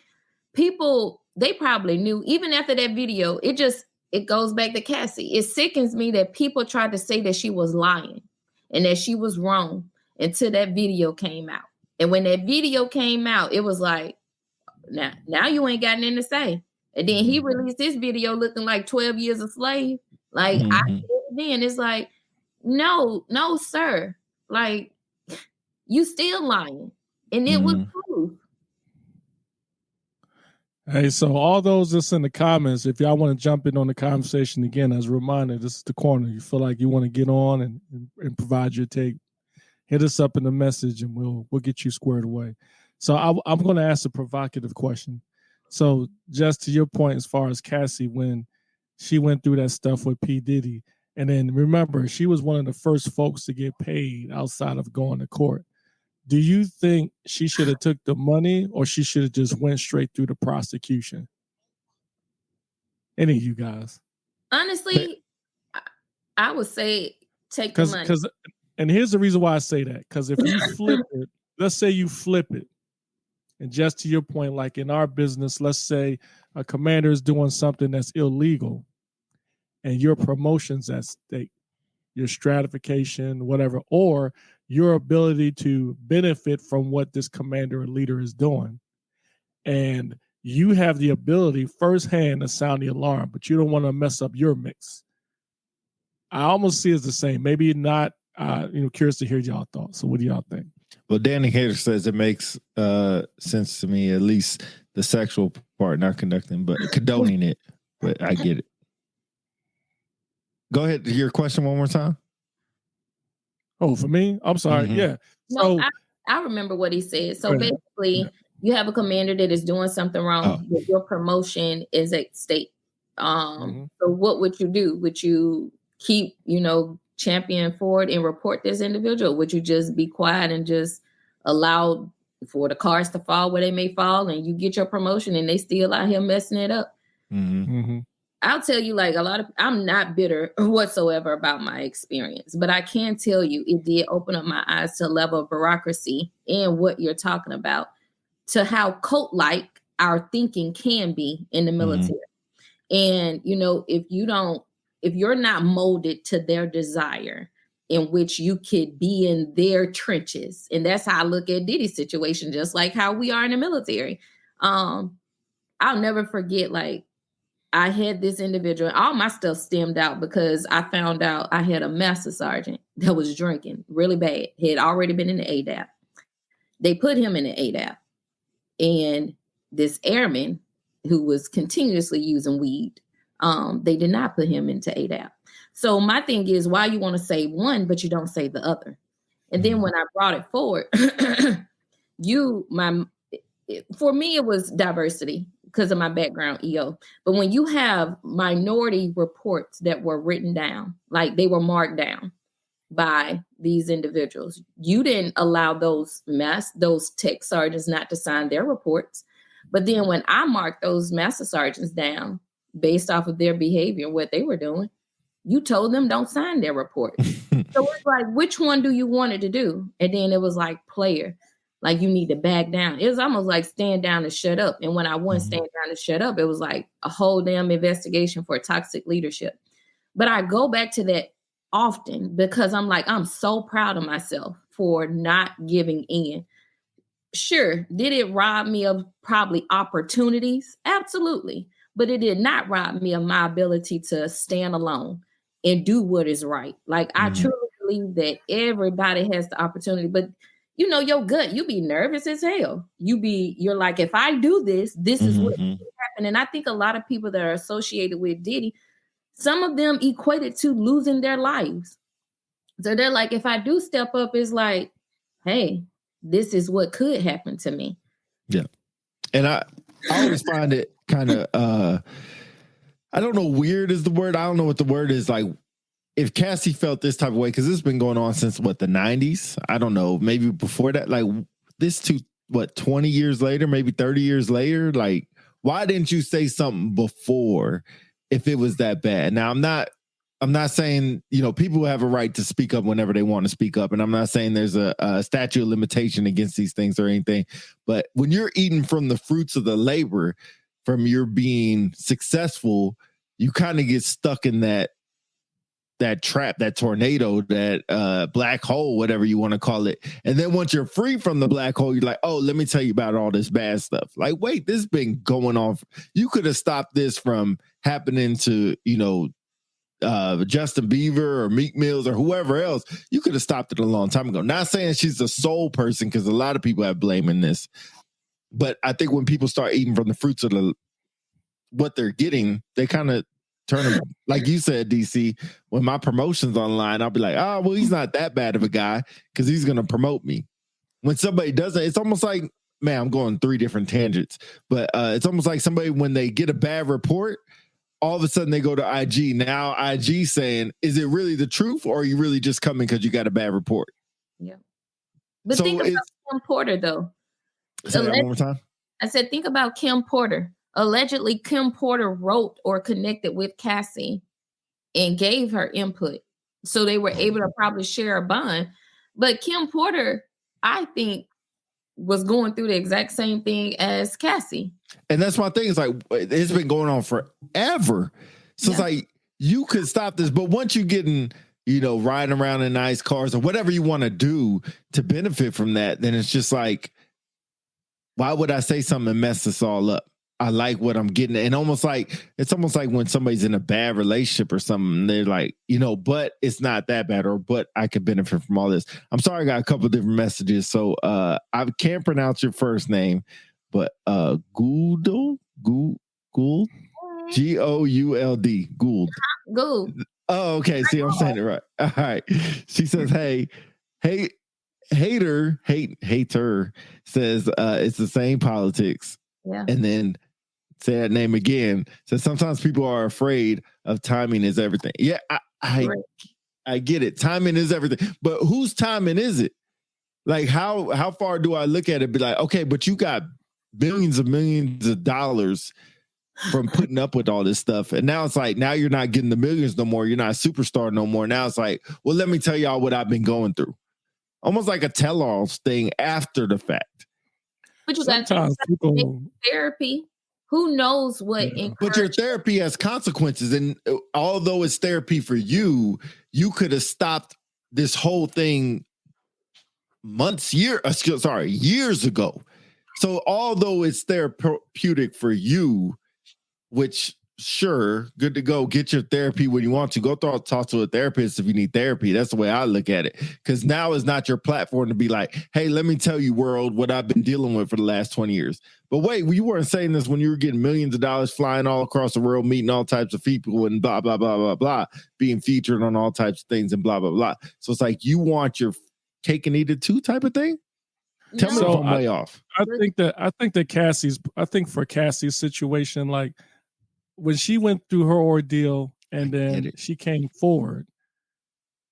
people, they probably knew, even after that video, it goes back to Cassie. It sickens me that people tried to say that she was lying and that she was wrong until that video came out. And when that video came out, it was like, now you ain't got nothing to say. And then he released this video looking like 12 years a slave. Like, then it's like, no, sir. Like, you still lying. And it was proof.
Hey, so all those that's in the comments, if y'all want to jump in on the conversation again, as a reminder, this is the corner. You feel like you want to get on and provide your take, hit us up in the message and we'll get you squared away. So I'm going to ask a provocative question. So just to your point, as far as Cassie, when she went through that stuff with P. Diddy, and then remember, she was one of the first folks to get paid outside of going to court. Do you think she should have took the money or she should have just went straight through the prosecution? Any of you guys?
Honestly, I would say take the money.
And here's the reason why I say that. Because if you flip it, let's say you flip it. And just to your point, like in our business, let's say a commander is doing something that's illegal and your promotion's at stake, your stratification, whatever, or your ability to benefit from what this commander or leader is doing. And you have the ability firsthand to sound the alarm, but you don't want to mess up your mix. I almost see it as the same. Maybe not, curious to hear y'all thoughts. So what do y'all think?
Well, Danny Hater says it makes sense to me, at least the sexual part, not conducting, but condoning it. But I get it. Go ahead. Your question one more time.
Oh, for me? I'm sorry. Yeah.
So I remember what he said. So basically, you have a commander that is doing something wrong, but your promotion is at stake. So what would you do? Would you keep, champion forward and report this individual? Would you just be quiet and just allow for the cards to fall where they may fall and you get your promotion and they still out here messing it up? I'll tell you, like, I'm not bitter whatsoever about my experience, but I can tell you it did open up my eyes to a level of bureaucracy and what you're talking about, to how cult-like our thinking can be in the military. And, if you don't if you're not molded to their desire, in which you could be in their trenches. And that's how I look at Diddy's situation, just like how we are in the military. I'll never forget, like, I had this individual, all my stuff stemmed out because I found out I had a master sergeant that was drinking really bad. He had already been in the ADAP. They put him in the ADAP. And this airman who was continuously using weed, they did not put him into ADAP. So my thing is, why you want to save one, but you don't save the other? And then when I brought it forward, for me, it was diversity because of my background, EO. But when you have minority reports that were written down, like they were marked down by these individuals, you didn't allow those tech sergeants not to sign their reports. But then when I marked those master sergeants down based off of their behavior, what they were doing, you told them don't sign their report. So it's like, which one do you want it to do? And then it was like, player, like you need to back down. It was almost like stand down and shut up. And when I wouldn't stand down and shut up, it was like a whole damn investigation for toxic leadership. But I go back to that often because I'm like, I'm so proud of myself for not giving in. Sure, did it rob me of probably opportunities? Absolutely. But it did not rob me of my ability to stand alone and do what is right. Like, I truly believe that everybody has the opportunity, but you know, your gut, you be nervous as hell. You're like, if I do this, this is what happen. And I think a lot of people that are associated with Diddy, some of them equated to losing their lives. So they're like, if I do step up, it's like, hey, this is what could happen to me.
Yeah. And I always find it kind of, I don't know, weird is the word. I don't know what the word is. Like, if Cassie felt this type of way, because it's been going on since what, the 90s? I don't know, maybe before that, like this 20 years later, maybe 30 years later, like, why didn't you say something before if it was that bad? Now, I'm not saying, you know, people have a right to speak up whenever they want to speak up. And I'm not saying there's a statute of limitation against these things or anything. But when you're eating from the fruits of the labor, from your being successful, you kind of get stuck in that trap, that tornado, that black hole, whatever you want to call it. And then once you're free from the black hole, you're like, oh, let me tell you about all this bad stuff. Like, wait, this has been going on. You could have stopped this from happening to, you know, Justin Bieber or Meek Mills or whoever else. You could have stopped it a long time ago. Not saying she's the sole person, because a lot of people have blame in this. But I think when people start eating from the fruits of what they're getting, they kind of turn them, like you said, DC, when my promotion's online, I'll be like, oh, well, he's not that bad of a guy because he's going to promote me. When somebody doesn't, it's almost like, man, I'm going 3 different tangents, but it's almost like somebody, when they get a bad report, all of a sudden they go to IG. Now IG saying, is it really the truth, or are you really just coming because you got a bad report?
Yeah. But
so
think about Kim Porter, though.
Say that one more time.
I said, think about Kim Porter. Allegedly, Kim Porter wrote or connected with Cassie and gave her input. So they were able to probably share a bond. But Kim Porter, I think, was going through the exact same thing as Cassie.
And that's my thing. It's like, it's been going on forever. So it's like, you could stop this. But once you get in, you know, riding around in nice cars or whatever you want to do to benefit from that, then it's just like, why would I say something and mess this all up? I like what I'm getting. And it's almost like when somebody's in a bad relationship or something, they're like, you know, but it's not that bad, or but I could benefit from all this. I'm sorry, I got a couple of different messages. So I can't pronounce your first name, but Gould, Gould, Gould. Gould. Oh, okay. See, I'm saying it right. All right. She says, hey, hater says it's the same politics.
Yeah.
And then say that name again. So sometimes people are afraid of timing is everything. Yeah, I get it. Timing is everything. But whose timing is it? Like, how far do I look at it? Be like, okay, but you got millions of dollars from putting up with all this stuff. And now it's like, now you're not getting the millions no more. You're not a superstar no more. Now it's like, well, let me tell y'all what I've been going through. Almost like a tell-all thing after the fact.
But you got therapy. who knows what?
But your therapy has consequences, and although it's therapy for you, you could have stopped this whole thing years ago. So although it's therapeutic for you, which sure, good to go, get your therapy when you want to. Go talk to a therapist if you need therapy. That's the way I look at it. Because now is not your platform to be like, hey, let me tell you, world, what I've been dealing with for the last 20 years. But wait, you weren't saying this when you were getting millions of dollars flying all across the world, meeting all types of people and blah, blah, blah, blah, blah, being featured on all types of things and blah, blah, blah. So it's like you want your cake and eat it too type of thing. Tell me if I'm way off.
I think for Cassie's situation, like when she went through her ordeal and then she came forward,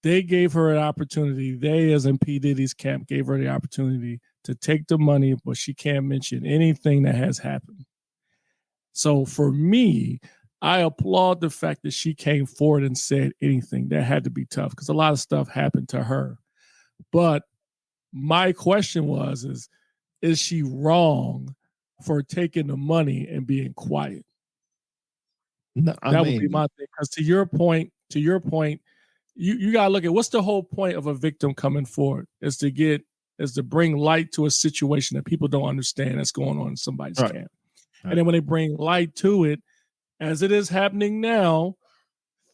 they gave her an opportunity. They, as in P. Diddy's camp, gave her the opportunity to take the money, but she can't mention anything that has happened. So for me, I applaud the fact that she came forward and said anything. That had to be tough because a lot of stuff happened to her. But my question is she wrong for taking the money and being quiet? No, that would be my thing. Because to your point, you gotta look at what's the whole point of a victim coming forward is to bring light to a situation that people don't understand that's going on in somebody's camp. Right. And then when they bring light to it, as it is happening now,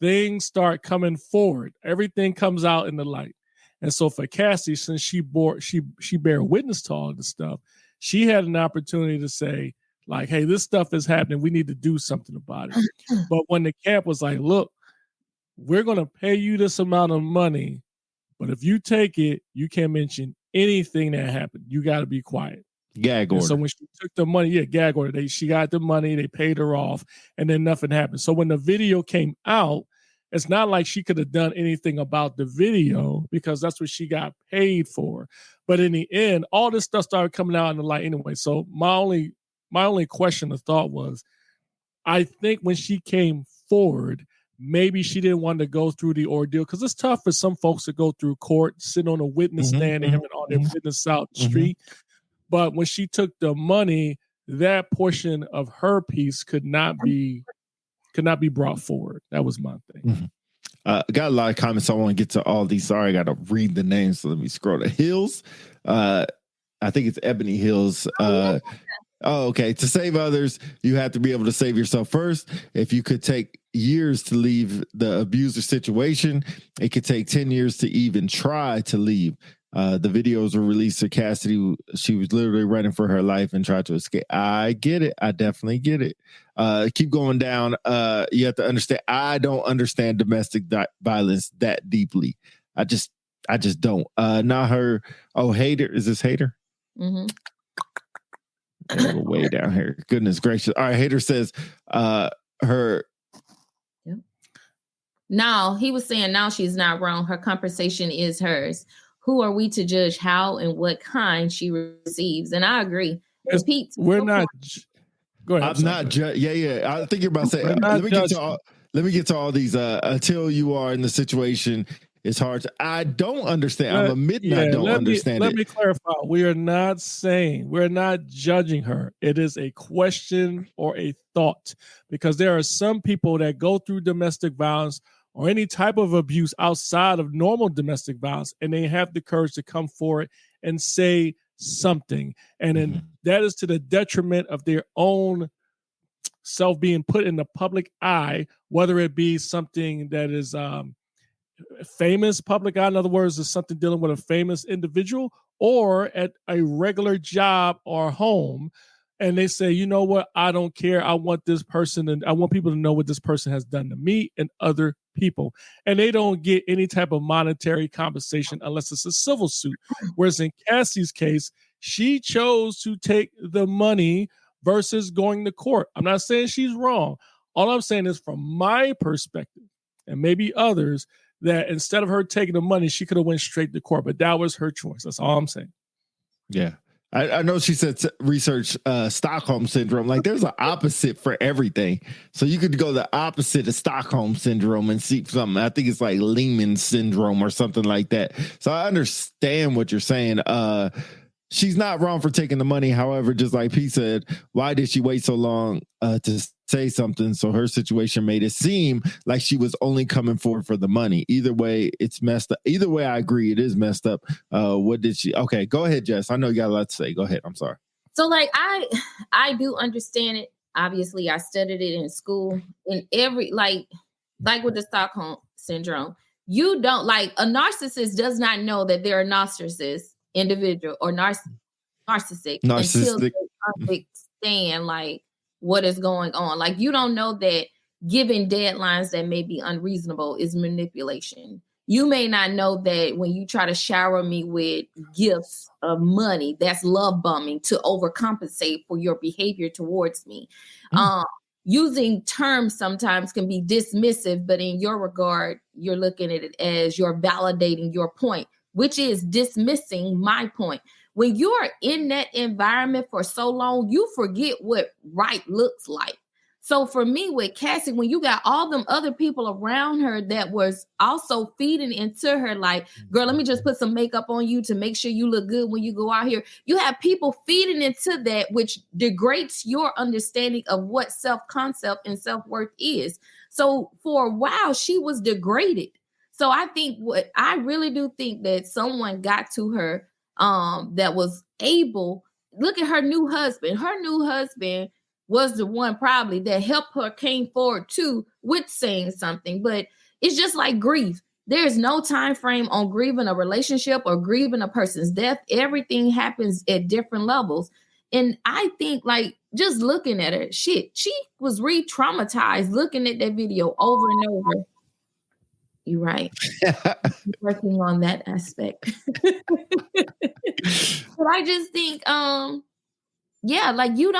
things start coming forward. Everything comes out in the light. And so for Cassie, since she bear witness to all this stuff, she had an opportunity to say, like, hey, this stuff is happening. We need to do something about it. But when the camp was like, look, we're going to pay you this amount of money, but if you take it, you can't mention anything that happened. You got to be quiet.
Gag order.
So when she took the money, gag order. She got the money, they paid her off, and then nothing happened. So when the video came out, it's not like she could have done anything about the video because that's what she got paid for. But in the end, all this stuff started coming out in the light anyway. So my only question of thought was, I think when she came forward, maybe she didn't want to go through the ordeal because it's tough for some folks to go through court, sit on a witness stand and having all their witness out the street. But when she took the money, that portion of her piece could not be brought forward. That was my thing.
Got a lot of comments. I want to get to all these. Sorry, I got to read the names. So let me scroll to Hills. I think it's Ebony Hills. Okay. To save others, you have to be able to save yourself first. If you could take years to leave the abuser situation, it could take 10 years to even try to leave. The videos were released to Cassidy. She was literally running for her life and tried to escape. I get it. I definitely get it. Keep going down. You have to understand. I don't understand domestic violence that deeply. I just don't. Not her. Oh, Hater. Is this Hater? Way down here. Goodness gracious. All right. Hater says her.
No, he was saying now she's not wrong. Her compensation is hers. Who are we to judge how and what kind she receives? And I agree. Pete,
we're not. Go ahead.
I'm not. Yeah. I think you're about to say. Let me get to all these. Until you are in the situation, it's hard to. I don't understand. I'm admitting I don't understand.
Let me clarify. We're not judging her. It is a question or a thought because there are some people that go through domestic violence or any type of abuse outside of normal domestic violence, and they have the courage to come forward and say something. And then that is to the detriment of their own self being put in the public eye, whether it be something that is famous public eye, in other words, is something dealing with a famous individual, or at a regular job or home. And they say, you know what? I don't care. I want this person and I want people to know what this person has done to me and other people. And they don't get any type of monetary compensation unless it's a civil suit. Whereas in Cassie's case, she chose to take the money versus going to court. I'm not saying she's wrong. All I'm saying is from my perspective, and maybe others, that instead of her taking the money, she could have went straight to court. But that was her choice. That's all I'm saying.
Yeah. I know she said research Stockholm syndrome. Like there's an opposite for everything. So you could go the opposite of Stockholm syndrome and see something. I think it's like Lehman syndrome or something like that. So I understand what you're saying. she's not wrong for taking the money. However, just like Pete said, why did she wait so long to say something? So her situation made it seem like she was only coming forward for the money. Either way, it's messed up. Either way, I agree, it is messed up. What did she? Okay, go ahead, Jess. I know you got a lot to say. Go ahead. I'm sorry.
So like I do understand it. Obviously, I studied it in school. In every like with the Stockholm syndrome, you don't like a narcissist does not know that they're a narcissist individual or narcissistic until they understand like what is going on. Like you don't know that giving deadlines that may be unreasonable is manipulation. You may not know that when you try to shower me with gifts of money, that's love bombing to overcompensate for your behavior towards me. Using terms sometimes can be dismissive, but in your regard, you're looking at it as you're validating your point, which is dismissing my point. When you're in that environment for so long, you forget what right looks like. So for me with Cassie, when you got all them other people around her that was also feeding into her, like, girl, let me just put some makeup on you to make sure you look good when you go out here. You have people feeding into that, which degrades your understanding of what self-concept and self-worth is. So for a while, she was degraded. So I really do think that someone got to her that was able, look at her new husband. Her new husband was the one probably that helped her came forward too with saying something. But it's just like grief. There's no time frame on grieving a relationship or grieving a person's death. Everything happens at different levels. And I think like just looking at her, she was re-traumatized looking at that video over and over. You're right. Working on that aspect. But I just think, like you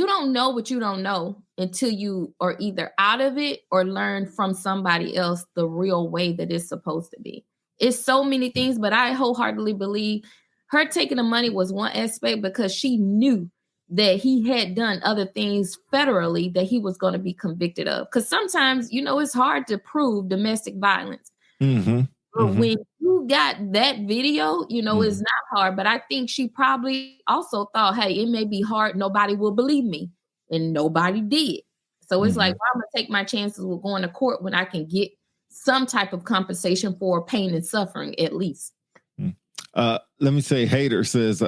don't know what you don't know until you are either out of it or learn from somebody else the real way that it's supposed to be. It's so many things, but I wholeheartedly believe her taking the money was one aspect because she knew that he had done other things federally that he was going to be convicted of. Because sometimes, it's hard to prove domestic violence. But when you got that video, it's not hard. But I think she probably also thought, hey, it may be hard. Nobody will believe me. And nobody did. So it's like, well, I'm going to take my chances with going to court when I can get some type of compensation for pain and suffering, at least.
Let me say, Hater says,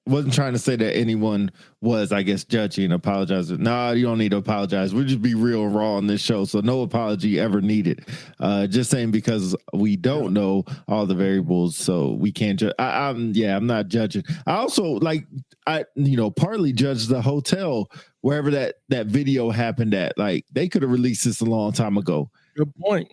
wasn't trying to say that anyone was, I guess, judging and apologizing. No, you don't need to apologize. We'll just be real raw on this show. So no apology ever needed. Just saying because we don't know all the variables. So we can't judge. I'm not judging. I also partly judge the hotel wherever that video happened at. Like they could have released this a long time ago.
Good point.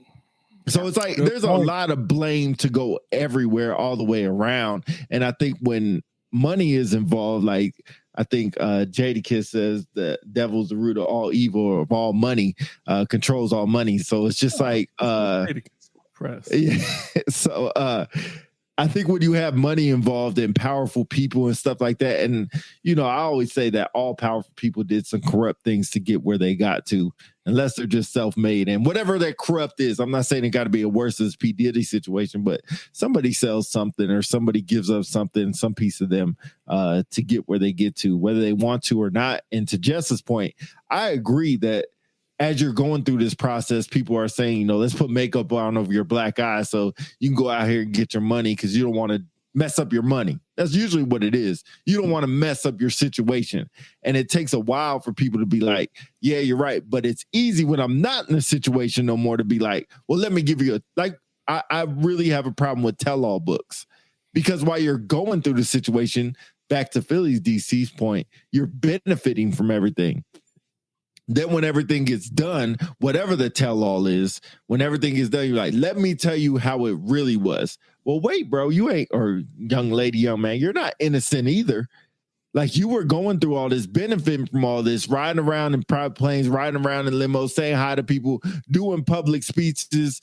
So it's like there's a lot of blame to go everywhere, all the way around. And I think when money is involved, like I think Jadakiss says the devil's the root of all evil, or of all money, controls all money. So it's just so I think when you have money involved in powerful people and stuff like that, and I always say that all powerful people did some corrupt things to get where they got to, unless they're just self-made. And whatever that corrupt is, I'm not saying it got to be a worse as P. Diddy situation, but somebody sells something or somebody gives up something, some piece of them to get where they get to, whether they want to or not. And to Jess's point, I agree that as you're going through this process, people are saying, let's put makeup on over your black eye so you can go out here and get your money because you don't want to mess up your money. That's usually what it is. You don't want to mess up your situation. And it takes a while for people to be like, yeah, you're right. But it's easy when I'm not in a situation no more to be like, well, let me give you I really have a problem with tell-all books because while you're going through the situation, back to Philly's DC's point, you're benefiting from everything. Then when everything gets done, whatever the tell-all is, when everything is done, you're like, let me tell you how it really was. Well, wait, bro, you ain't, or young lady, young man, you're not innocent either. Like you were going through all this, benefiting from all this, riding around in private planes, riding around in limos, saying hi to people, doing public speeches,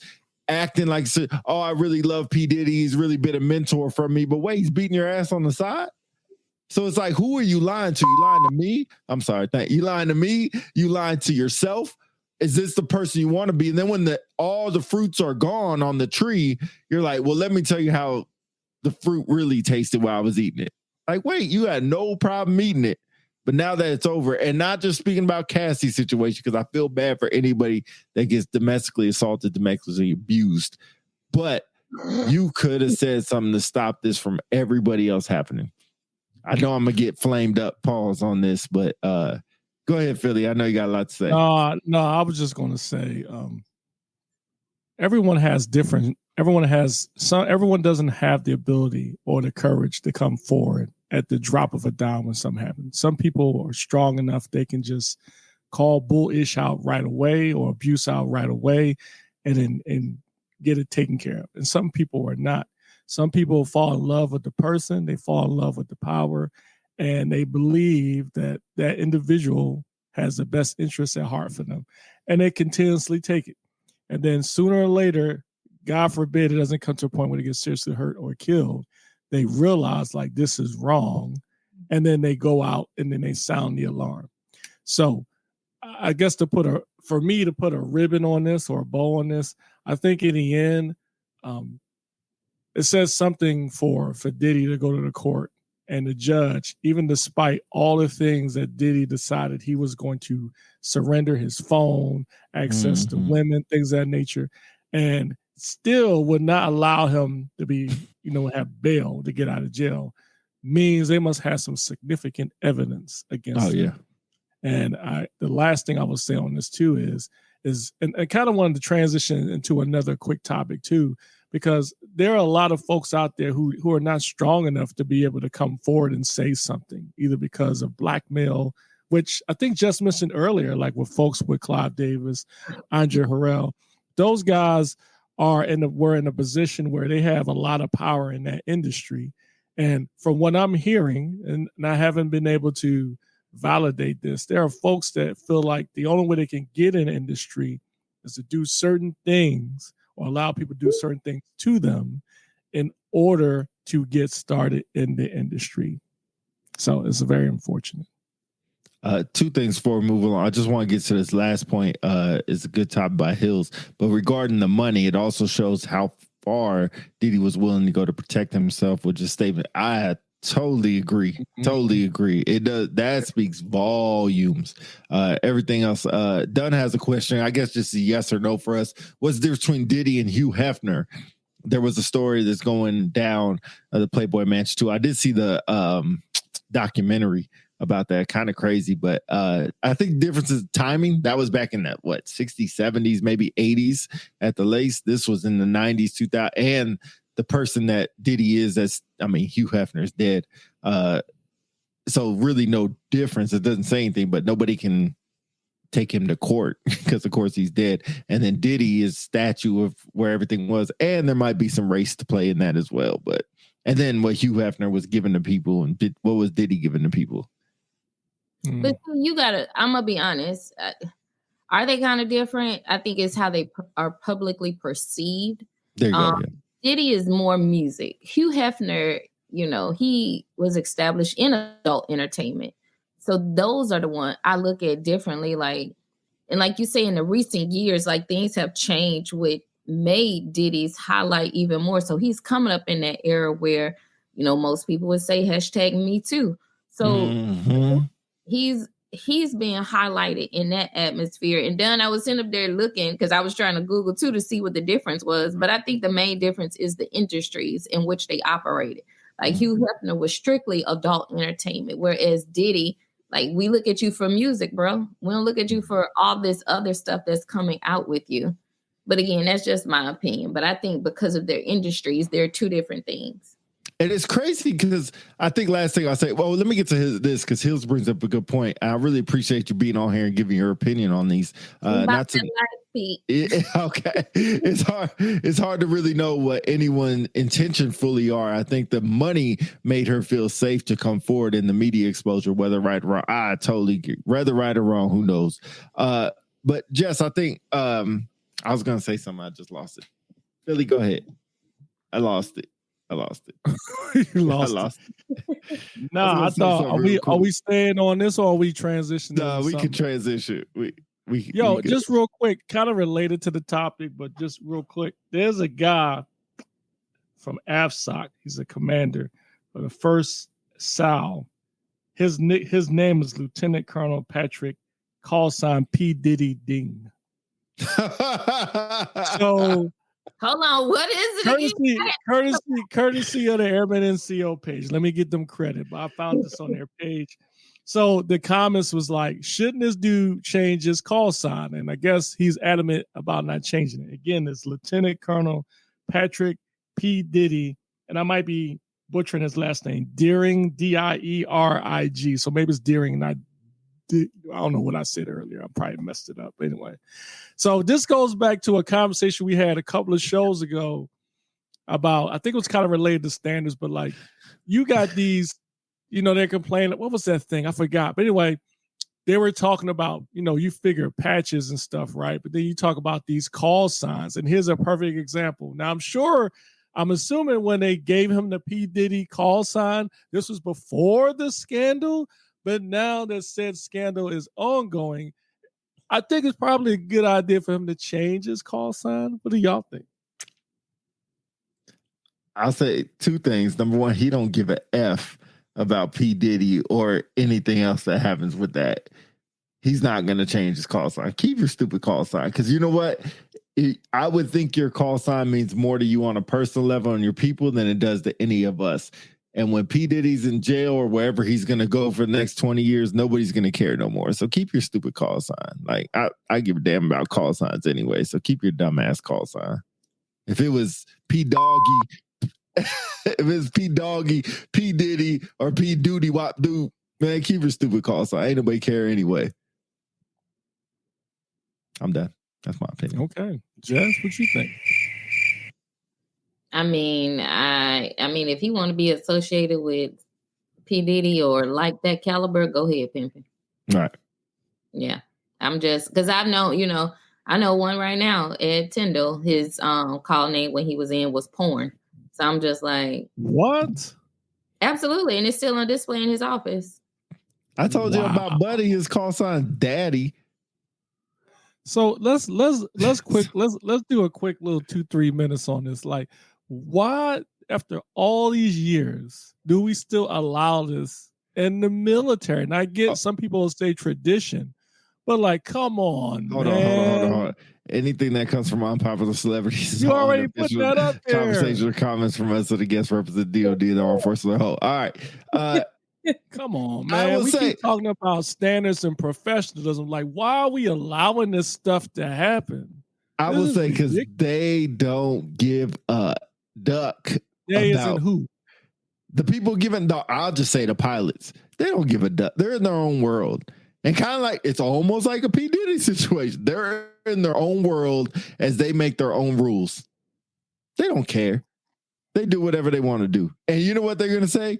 acting like, oh, I really love P. Diddy. He's really been a mentor for me. But wait, he's beating your ass on the side? So it's like, who are you lying to? You lying to me? I'm sorry. You lying to me? You lying to yourself? Is this the person you want to be? And then when all the fruits are gone on the tree, you're like, well, let me tell you how the fruit really tasted while I was eating it. Like, wait, you had no problem meeting it. But now that it's over, and not just speaking about Cassie's situation, because I feel bad for anybody that gets domestically assaulted, domestically abused. But you could have said something to stop this from everybody else happening. I know I'm going to get flamed up, pause on this, but go ahead, Philly. I know you got a lot to say.
No, I was just going to say everyone doesn't have the ability or the courage to come forward at the drop of a dime when something happens. Some people are strong enough they can just call bullish out right away or abuse out right away and get it taken care of. And some people are not. Some people fall in love with the person, they fall in love with the power, and they believe that that individual has the best interests at heart for them. And they continuously take it. And then sooner or later, God forbid it doesn't come to a point where they get seriously hurt or killed, they realize like this is wrong. And then they go out and then they sound the alarm. So I guess for me to put a ribbon on this or a bow on this, I think in the end, it says something for Diddy to go to the court and the judge, even despite all the things that Diddy decided he was going to surrender his phone, access to women, things of that nature, and still would not allow him to be, have bail to get out of jail, means they must have some significant evidence against him. And the last thing I will say on this too is and I kind of wanted to transition into another quick topic too, because there are a lot of folks out there who are not strong enough to be able to come forward and say something, either because of blackmail, which I think just mentioned earlier, like with folks with Clive Davis, Andre Harrell. Those guys were in a position where they have a lot of power in that industry. And from what I'm hearing, and I haven't been able to validate this, there are folks that feel like the only way they can get in the industry is to do certain things or allow people to do certain things to them in order to get started in the industry. So it's very unfortunate.
Two things before we move along. I just want to get to this last point. It's a good topic by Hills. But regarding the money, it also shows how far Diddy was willing to go to protect himself with his statement. I totally agree. Totally agree. It does. That speaks volumes. Everything else. Dunn has a question. I guess just a yes or no for us. What's the difference between Diddy and Hugh Hefner? There was a story that's going down the Playboy Mansion too. I did see the documentary about that. Kind of crazy, but I think the difference is timing. That was back in the 60s, 70s, maybe 80s at the latest. This was in the 90s, 2000, and the person that Diddy is, Hugh Hefner's dead. So really no difference. It doesn't say anything, but nobody can take him to court because of course he's dead. And then Diddy is statue of where everything was. And there might be some race to play in that as well. And then what Hugh Hefner was given to people and what was Diddy giving to people?
But I'm going to be honest. Are they kind of different? I think it's how they are publicly perceived.
There you go. Yeah.
Diddy is more music. Hugh Hefner, he was established in adult entertainment. So those are the ones I look at differently. And like you say, in the recent years, things have changed, which made Diddy's highlight even more. So he's coming up in that era where, most people would say #me too. So he's being highlighted in that atmosphere. And then I was sitting up there looking because I was trying to Google too to see what the difference was. But I think the main difference is the industries in which they operated. Like Hugh Hefner was strictly adult entertainment, whereas Diddy, we look at you for music, bro. We don't look at you for all this other stuff that's coming out with you. But again, that's just my opinion. But I think because of their industries, they're two different things.
And it's crazy because I think last thing I'll say, well, let me get to this because Hills brings up a good point. I really appreciate you being on here and giving your opinion on these. Okay. It's hard to really know what anyone's intention fully are. I think the money made her feel safe to come forward in the media exposure, whether right or wrong. I totally agree. Whether right or wrong, who knows? But Jess, I think I was going to say something. I just lost it. Billy, go ahead. I lost it.
You lost it. Nah, I thought are we staying on this or are we transitioning?
No, we can transition. We
just real quick, kind of related to the topic, but just real quick. There's a guy from AFSOC. He's a commander for the 1st Sal. His name is Lieutenant Colonel Patrick, call sign P. Diddy Ding. So
hold on, what is it?
Courtesy of the Airman NCO page. Let me get them credit, but I found this on their page. So the comments was like, shouldn't this dude change his call sign? And I guess he's adamant about not changing it. Again, it's Lieutenant Colonel Patrick P. Diddy, and I might be butchering his last name, Deering, Dierig. So maybe it's Deering, not I don't know what I said earlier. I probably messed it up. Anyway, so this goes back to a conversation we had a couple of shows ago about, I think it was kind of related to standards, but like you got these, they're complaining. What was that thing? I forgot. But anyway, they were talking about, you figure patches and stuff, right? But then you talk about these call signs. And here's a perfect example. Now, I'm assuming when they gave him the P. Diddy call sign, this was before the scandal. But now that said scandal is ongoing, I think it's probably a good idea for him to change his call sign. What do y'all think?
I'll say two things. Number one, he don't give a F about P. Diddy or anything else that happens with that. He's not going to change his call sign. Keep your stupid call sign. Because you know what? I would think your call sign means more to you on a personal level and your people than it does to any of us. And when P. Diddy's in jail or wherever he's going to go for the next 20 years, nobody's going to care no more. So keep your stupid call sign. Like, I give a damn about call signs anyway. So keep your dumbass call sign. If it was P. Doggy, if it's P. Doggy, P. Diddy, or P. Doody Wop Doo, man, keep your stupid call sign. Ain't nobody care anyway. I'm done. That's my opinion.
Okay. Jess, what you think?
I mean, if you want to be associated with P. Diddy or like that caliber, go ahead, pimpin'.
Right.
Yeah. I'm just, because I know one right now, Ed Tyndall, his call name when he was in was porn. So I'm just like,
what?
Absolutely. And it's still on display in his office.
I told you about Buddy, his call sign Daddy.
So let's do a quick little 2-3 minutes on this. Like, why, after all these years, do we still allow this in the military? And I get some people will say tradition, but like, come on,
hold on. Anything that comes from unpopular celebrities,
you already put that up there.
Conversation or comments from us or the guests represent DOD and the armed forces of the whole. All right.
Come on, man. We keep talking about standards and professionalism. Like, why are we allowing this stuff to happen?
I will say because they don't give a duck.
They isn't who?
The people giving I'll just say the pilots. They don't give a duck. They're in their own world. And kind of like, it's almost like a P. Diddy situation. They're in their own world as they make their own rules. They don't care. They do whatever they want to do. And you know what they're going to say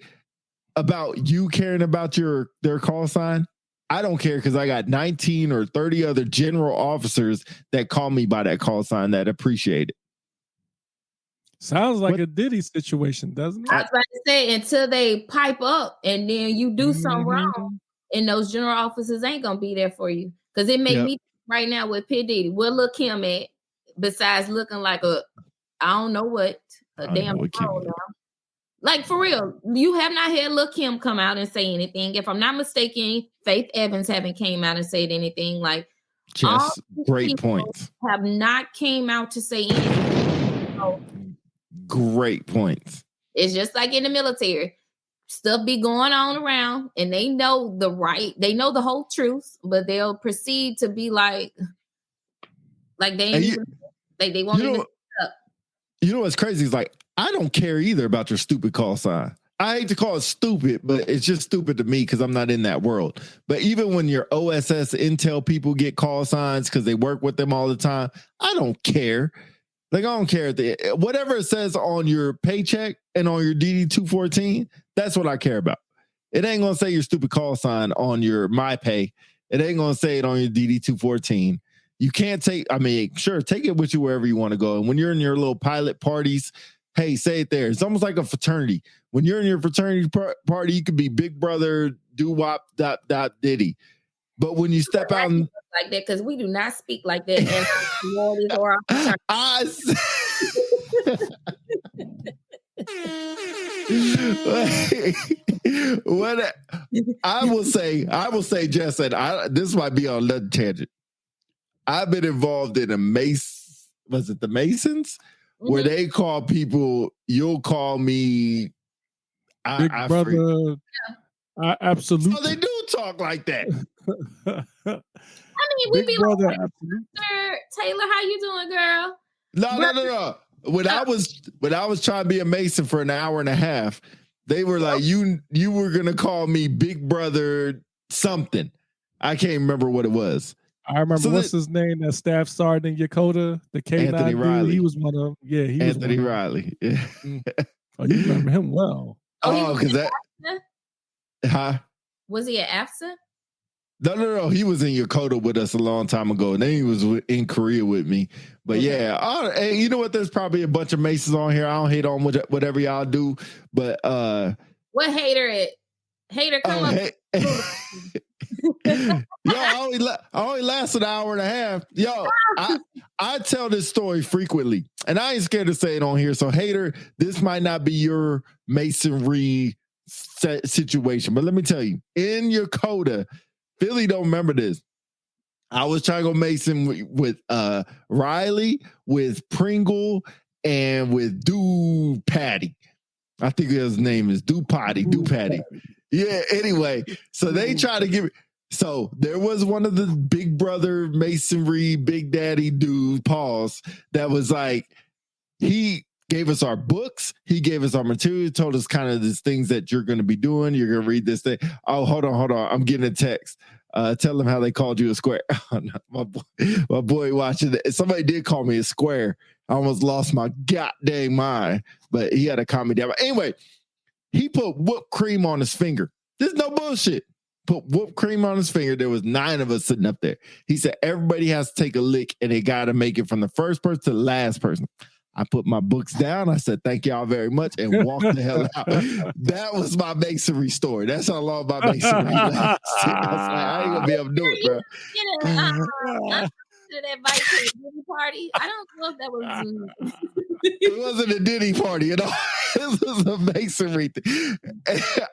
about you caring about their call sign? I don't care because I got 19 or 30 other general officers that call me by that call sign that appreciate it.
Sounds like a Diddy situation, doesn't it?
I was about to say, until they pipe up and then you do something wrong, and those general officers ain't going to be there for you. Because it made me right now with P. Diddy, where look him at, besides looking like I don't know what, damn troll now. Like, for real, you have not had Lil' Kim come out and say anything. If I'm not mistaken, Faith Evans haven't came out and said anything. Like,
just great points.
Have not came out to say anything. So,
great points.
It's just like in the military. Stuff be going on around, and they know they know the whole truth, but they'll proceed to be like they ain't even, they won't even up.
You know what's crazy is like, I don't care either about your stupid call sign. I hate to call it stupid, but it's just stupid to me because I'm not in that world. But even when your OSS Intel people get call signs because they work with them all the time, I don't care. Like, I don't care. Whatever it says on your paycheck and on your DD-214, that's what I care about. It ain't going to say your stupid call sign on your MyPay. It ain't going to say it on your DD-214. You can't take it with you wherever you want to go. And when you're in your little pilot parties, hey, say it there. It's almost like a fraternity. When you're in your fraternity party, you could be Big Brother, doo-wop, diddy. But when you step out and
like that, because we do not speak like that.
What I will say, Jess, and this might be on another tangent. I've been involved in a was it the Masons? Mm-hmm. Where they call people, you'll call me
Big brother. Absolutely.
So they do talk like that.
I mean, we be brother, like, Taylor, how you doing, girl?
No. When I was trying to be a Mason for an hour and a half, they were like, you were gonna call me Big Brother something. I can't remember what it was.
I remember what's his name, that staff sergeant in Yakota, the K9
Anthony
dude.
Riley.
He was one of them. Yeah, he was
Anthony Riley. Yeah.
Oh, you remember him well.
Because that. Huh?
Was he at AFSA?
No. He was in Yakota with us a long time ago, and then he was in Korea with me. But hey, you know what? There's probably a bunch of Masons on here. I don't hate on whatever y'all do, but
what hater come up?
Yo, I only last an hour and a half. Yo, I tell this story frequently, and I ain't scared to say it on here. So, hater, this might not be your Masonry situation, but let me tell you, in Yakota, Philly don't remember this. I was trying to go Mason with Riley, with Pringle, and with Dude Patty. I think his name is Dude Patty. Yeah, anyway, so they try to give it. So there was one of the big brother Masonry, big daddy dude, Pauls, that was like, he gave us our books, he gave us our material, told us kind of these things that you're going to be doing. You're going to read this thing. Oh, hold on. I'm getting a text. Tell them how they called you a square. Oh, no, my boy watching it. Somebody did call me a square. I almost lost my goddamn mind, but he had to calm me down. But anyway, he put whipped cream on his finger. There's no bullshit. Put whipped cream on his finger. There was 9 of us sitting up there. He said, everybody has to take a lick and they got to make it from the first person to the last person. I put my books down. I said, thank y'all very much, and walked the hell out. That was my Masonry story. That's how long my Masonry lasted. I was like, I ain't going to be able to do it, bro.
That invite to a Diddy party. I don't know if that was.
It wasn't a Diddy party, you know. This was a Masonry thing.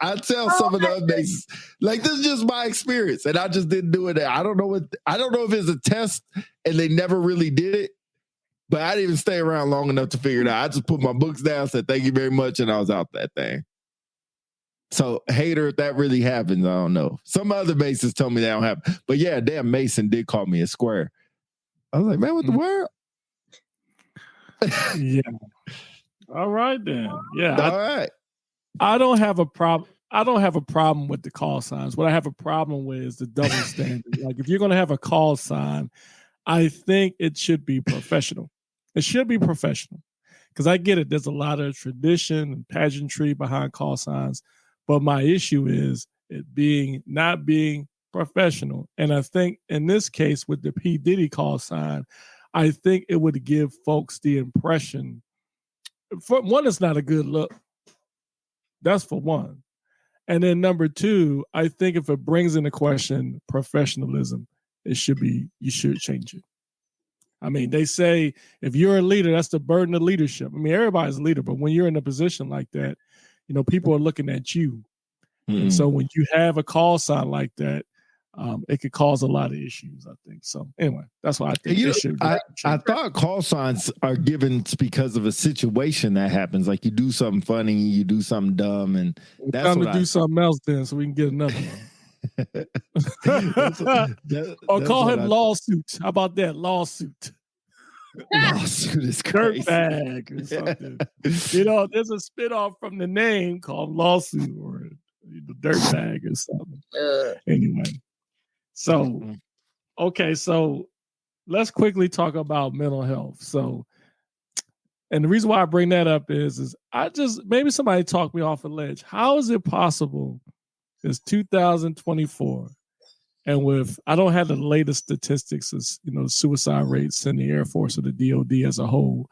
I tell some of the other Masons, like, this is just my experience, and I just didn't do it. I don't know if it's a test, and they never really did it, but I didn't even stay around long enough to figure it out. I just put my books down, said thank you very much, and I was out that thing. So, hater, if that really happens, I don't know. Some other Masons tell me that don't happen, but yeah, damn Mason did call me a square. I was like, man, what the world?
Yeah. All right then. Yeah.
All right.
I don't have a problem. I don't have a problem with the call signs. What I have a problem with is the double standard. Like, if you're going to have a call sign, I think it should be professional. It should be professional, because I get it. There's a lot of tradition and pageantry behind call signs, but my issue is it not being professional. And I think in this case with the P. Diddy call sign, I think it would give folks the impression, for one, it's not a good look. That's for one. And then number two, I think if it brings into question professionalism, you should change it. I mean, they say if you're a leader, that's the burden of leadership. I mean, everybody's a leader, but when you're in a position like that, people are looking at you. Mm-hmm. And so when you have a call sign like that, it could cause a lot of issues, I think. So anyway, that's why I think it should.
I thought call signs are given because of a situation that happens. Like, you do something funny, you do something dumb, and that's
time to do something else then, so we can get another one. Or call him lawsuit. How about that? Lawsuit.
Lawsuit is crazy.
Dirtbag or something. There's a spinoff from the name called lawsuit, or dirtbag or something. Anyway. So, okay, so let's quickly talk about mental health. So, and the reason why I bring that up is maybe somebody talked me off a ledge. How is it possible it's 2024, and I don't have the latest statistics as, suicide rates in the Air Force or the DOD as a whole,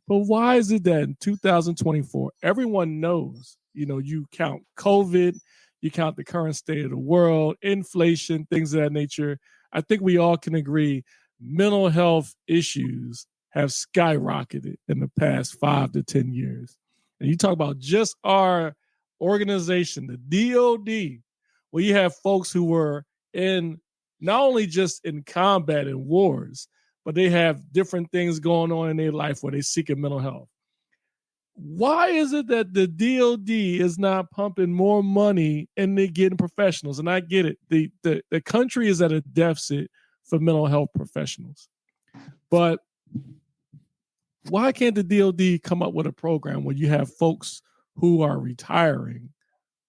but why is it that in 2024, everyone knows, you count COVID, you count the current state of the world, inflation, things of that nature. I think we all can agree mental health issues have skyrocketed in the past 5 to 10 years. And you talk about just our organization, the DOD, where you have folks who were in not only just in combat and wars, but they have different things going on in their life where they seeking mental health. Why is it that the DOD is not pumping more money and they getting professionals? And I get it. The country is at a deficit for mental health professionals. But why can't the DOD come up with a program where you have folks who are retiring,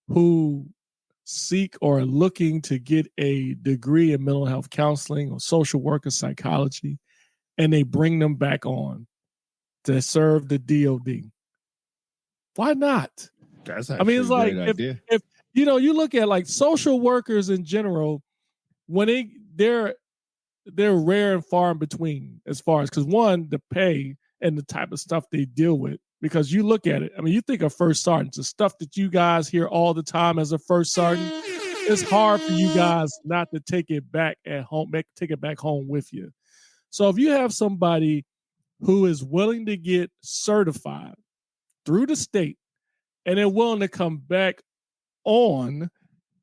who seek or are looking to get a degree in mental health counseling or social work or psychology, and they bring them back on to serve the DOD? Why not?
That's
I mean, it's like if you know, you look at like social workers in general, when they're rare and far in between as far as, because one, the pay and the type of stuff they deal with. Because you look at it, I mean, you think of first sergeants, the stuff that you guys hear all the time as a first sergeant. It's hard for you guys not to take it back at home, take it back home with you. So if you have somebody who is willing to get certified through the state and they're willing to come back on,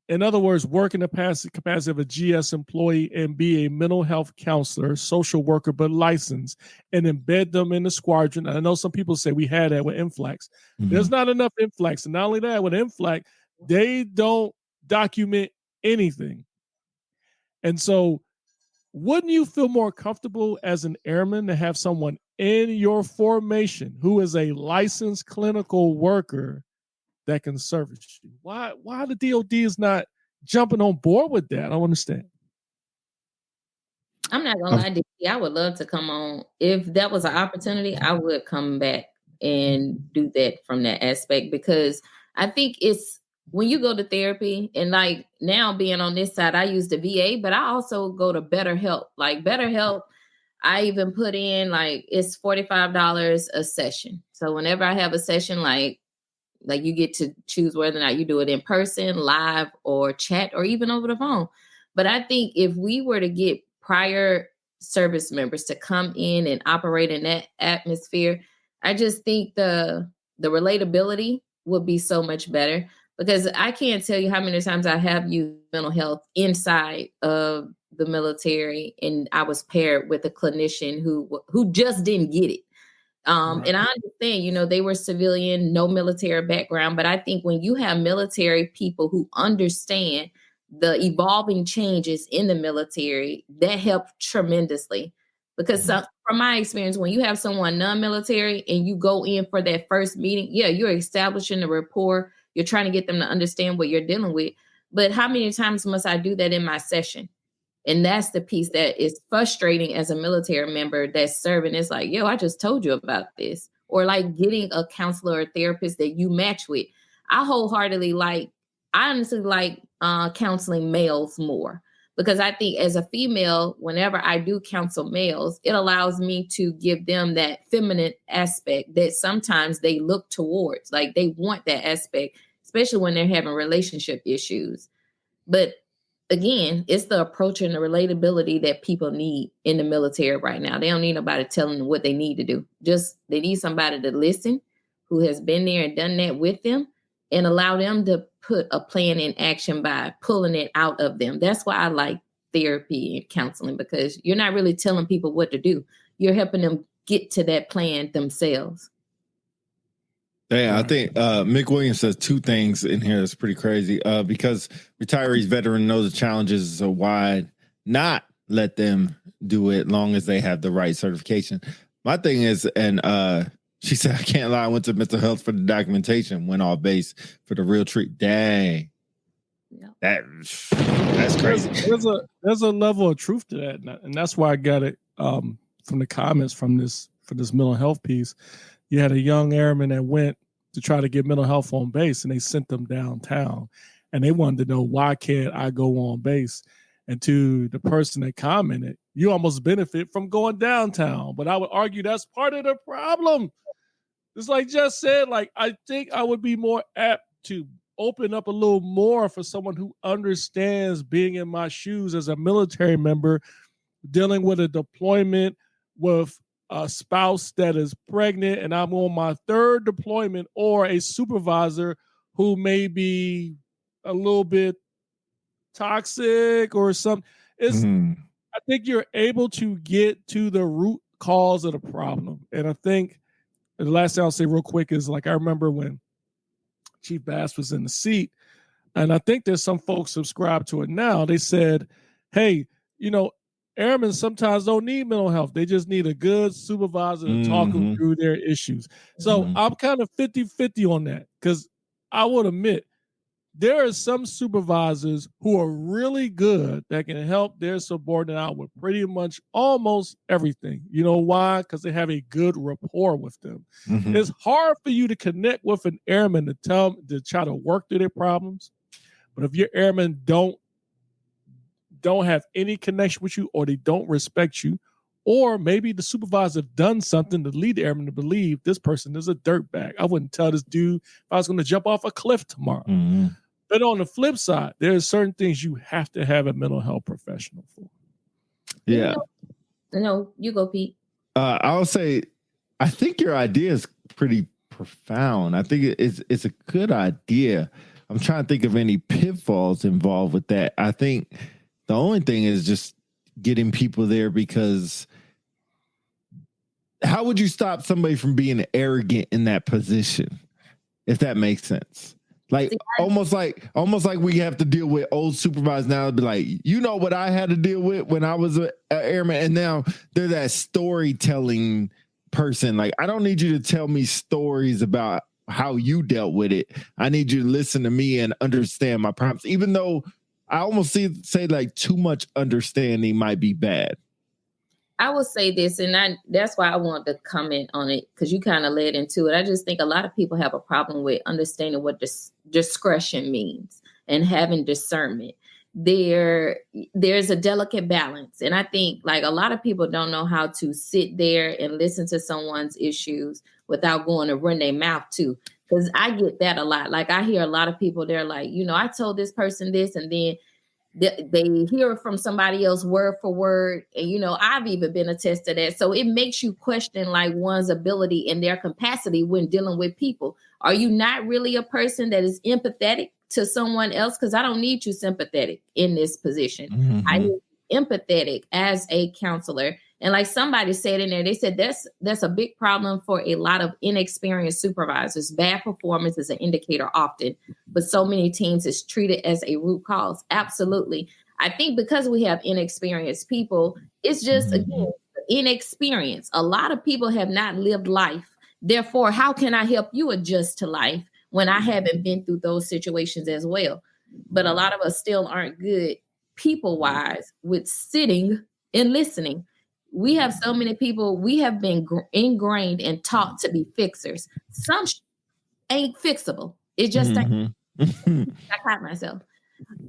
in other words, work in the capacity of a GS employee and be a mental health counselor, social worker, but licensed, and embed them in the squadron. And I know some people say we had that with MFLAX. Mm-hmm. There's not enough MFLAX. And not only that, with MFLAX, they don't document anything. And so wouldn't you feel more comfortable as an airman to have someone in your formation who is a licensed clinical worker that can service you? Why the DOD is not jumping on board with that? I don't understand.
I'm not gonna lie, DC, I would love to come on. If that was an opportunity, I would come back and do that from that aspect, because I think it's when you go to therapy, and like now being on this side, I use the VA, but I also go to BetterHelp. Like BetterHelp, I even put in like it's $45 a session. So whenever I have a session, like you get to choose whether or not you do it in person, live, or chat, or even over the phone. But I think if we were to get prior service members to come in and operate in that atmosphere, I just think the relatability would be so much better, because I can't tell you how many times I have used mental health inside of the military, and I was paired with a clinician who just didn't get it. And I understand, they were civilian, no military background, but I think when you have military people who understand the evolving changes in the military, that helped tremendously. Because from my experience, when you have someone non-military and you go in for that first meeting, yeah, you're establishing a rapport. You're trying to get them to understand what you're dealing with. But how many times must I do that in my session? And that's the piece that is frustrating as a military member that's serving. It's like, yo, I just told you about this. Or like getting a counselor or therapist that you match with. I honestly like counseling males more, because I think as a female, whenever I do counsel males, it allows me to give them that feminine aspect that sometimes they look towards. Like they want that aspect, especially when they're having relationship issues. But again, it's the approach and the relatability that people need in the military right now. They don't need nobody telling them what they need to do. Just they need somebody to listen, who has been there and done that with them, and allow them to put a plan in action by pulling it out of them. That's why I like therapy and counseling, because you're not really telling people what to do. You're helping them get to that plan themselves.
Yeah, I think Mick Williams says two things in here that's pretty crazy. Because retirees, veteran know the challenges, so why not let them do it long as they have the right certification? My thing is, and she said, I can't lie, I went to mental health for the documentation, went all base for the real treat. Dang. Yeah. That's crazy.
There's a level of truth to that, and that's why I got it from the comments for this mental health piece. You had a young airman that went to try to get mental health on base, and they sent them downtown, and they wanted to know, why can't I go on base? And to the person that commented, you almost benefit from going downtown. But I would argue that's part of the problem. It's like Jess said, like, I think I would be more apt to open up a little more for someone who understands being in my shoes as a military member, dealing with a deployment with a spouse that is pregnant, and I'm on my third deployment, or a supervisor who may be a little bit toxic or something. I think you're able to get to the root cause of the problem. And I think the last thing I'll say real quick is, like, I remember when Chief Bass was in the seat, and I think there's some folks subscribe to it now. They said, hey, airmen sometimes don't need mental health. They just need a good supervisor to talk them through their issues. So I'm kind of 50-50 on that, because I would admit there are some supervisors who are really good that can help their subordinate out with pretty much almost everything. You know why? Because they have a good rapport with them. It's hard for you to connect with an airman to try to work through their problems. But if your airmen don't have any connection with you, or they don't respect you, or maybe the supervisor have done something to lead the airman to believe this person is a dirtbag. I wouldn't tell this dude if I was going to jump off a cliff tomorrow. But on the flip side, there are certain things you have to have a mental health professional for.
Yeah.
No, you go, Pete.
I'll say, I think your idea is pretty profound. I think it's a good idea. I'm trying to think of any pitfalls involved with that. I think the only thing is just getting people there, because how would you stop somebody from being arrogant in that position, if that makes sense? Like almost like we have to deal with old supervisors now to be like, what I had to deal with when I was an airman, and now they're that storytelling person. Like, I don't need you to tell me stories about how you dealt with it. I need you to listen to me and understand my problems, even though I almost say like too much understanding might be bad.
I will say this, and that's why I want to comment on it, because you kind of led into it. I just think a lot of people have a problem with understanding what discretion means and having discernment. There's a delicate balance. And I think, like, a lot of people don't know how to sit there and listen to someone's issues without going to run their mouth too. Because I get that a lot. Like, I hear a lot of people, they're like, I told this person this, and then they hear it from somebody else word for word. And, I've even been attested to that. So it makes you question, like, one's ability and their capacity when dealing with people. Are you not really a person that is empathetic to someone else? Because I don't need you sympathetic in this position. I need empathetic as a counselor. And like somebody said in there, they said that's a big problem for a lot of inexperienced supervisors. Bad performance is an indicator often, but so many teams is treated as a root cause. Absolutely. I think because we have inexperienced people, it's just, again, inexperience. A lot of people have not lived life. Therefore, how can I help you adjust to life when I haven't been through those situations as well? But a lot of us still aren't good people-wise with sitting and listening. We have so many people, we have been ingrained and taught to be fixers. Some ain't fixable. It just ain't. I caught myself.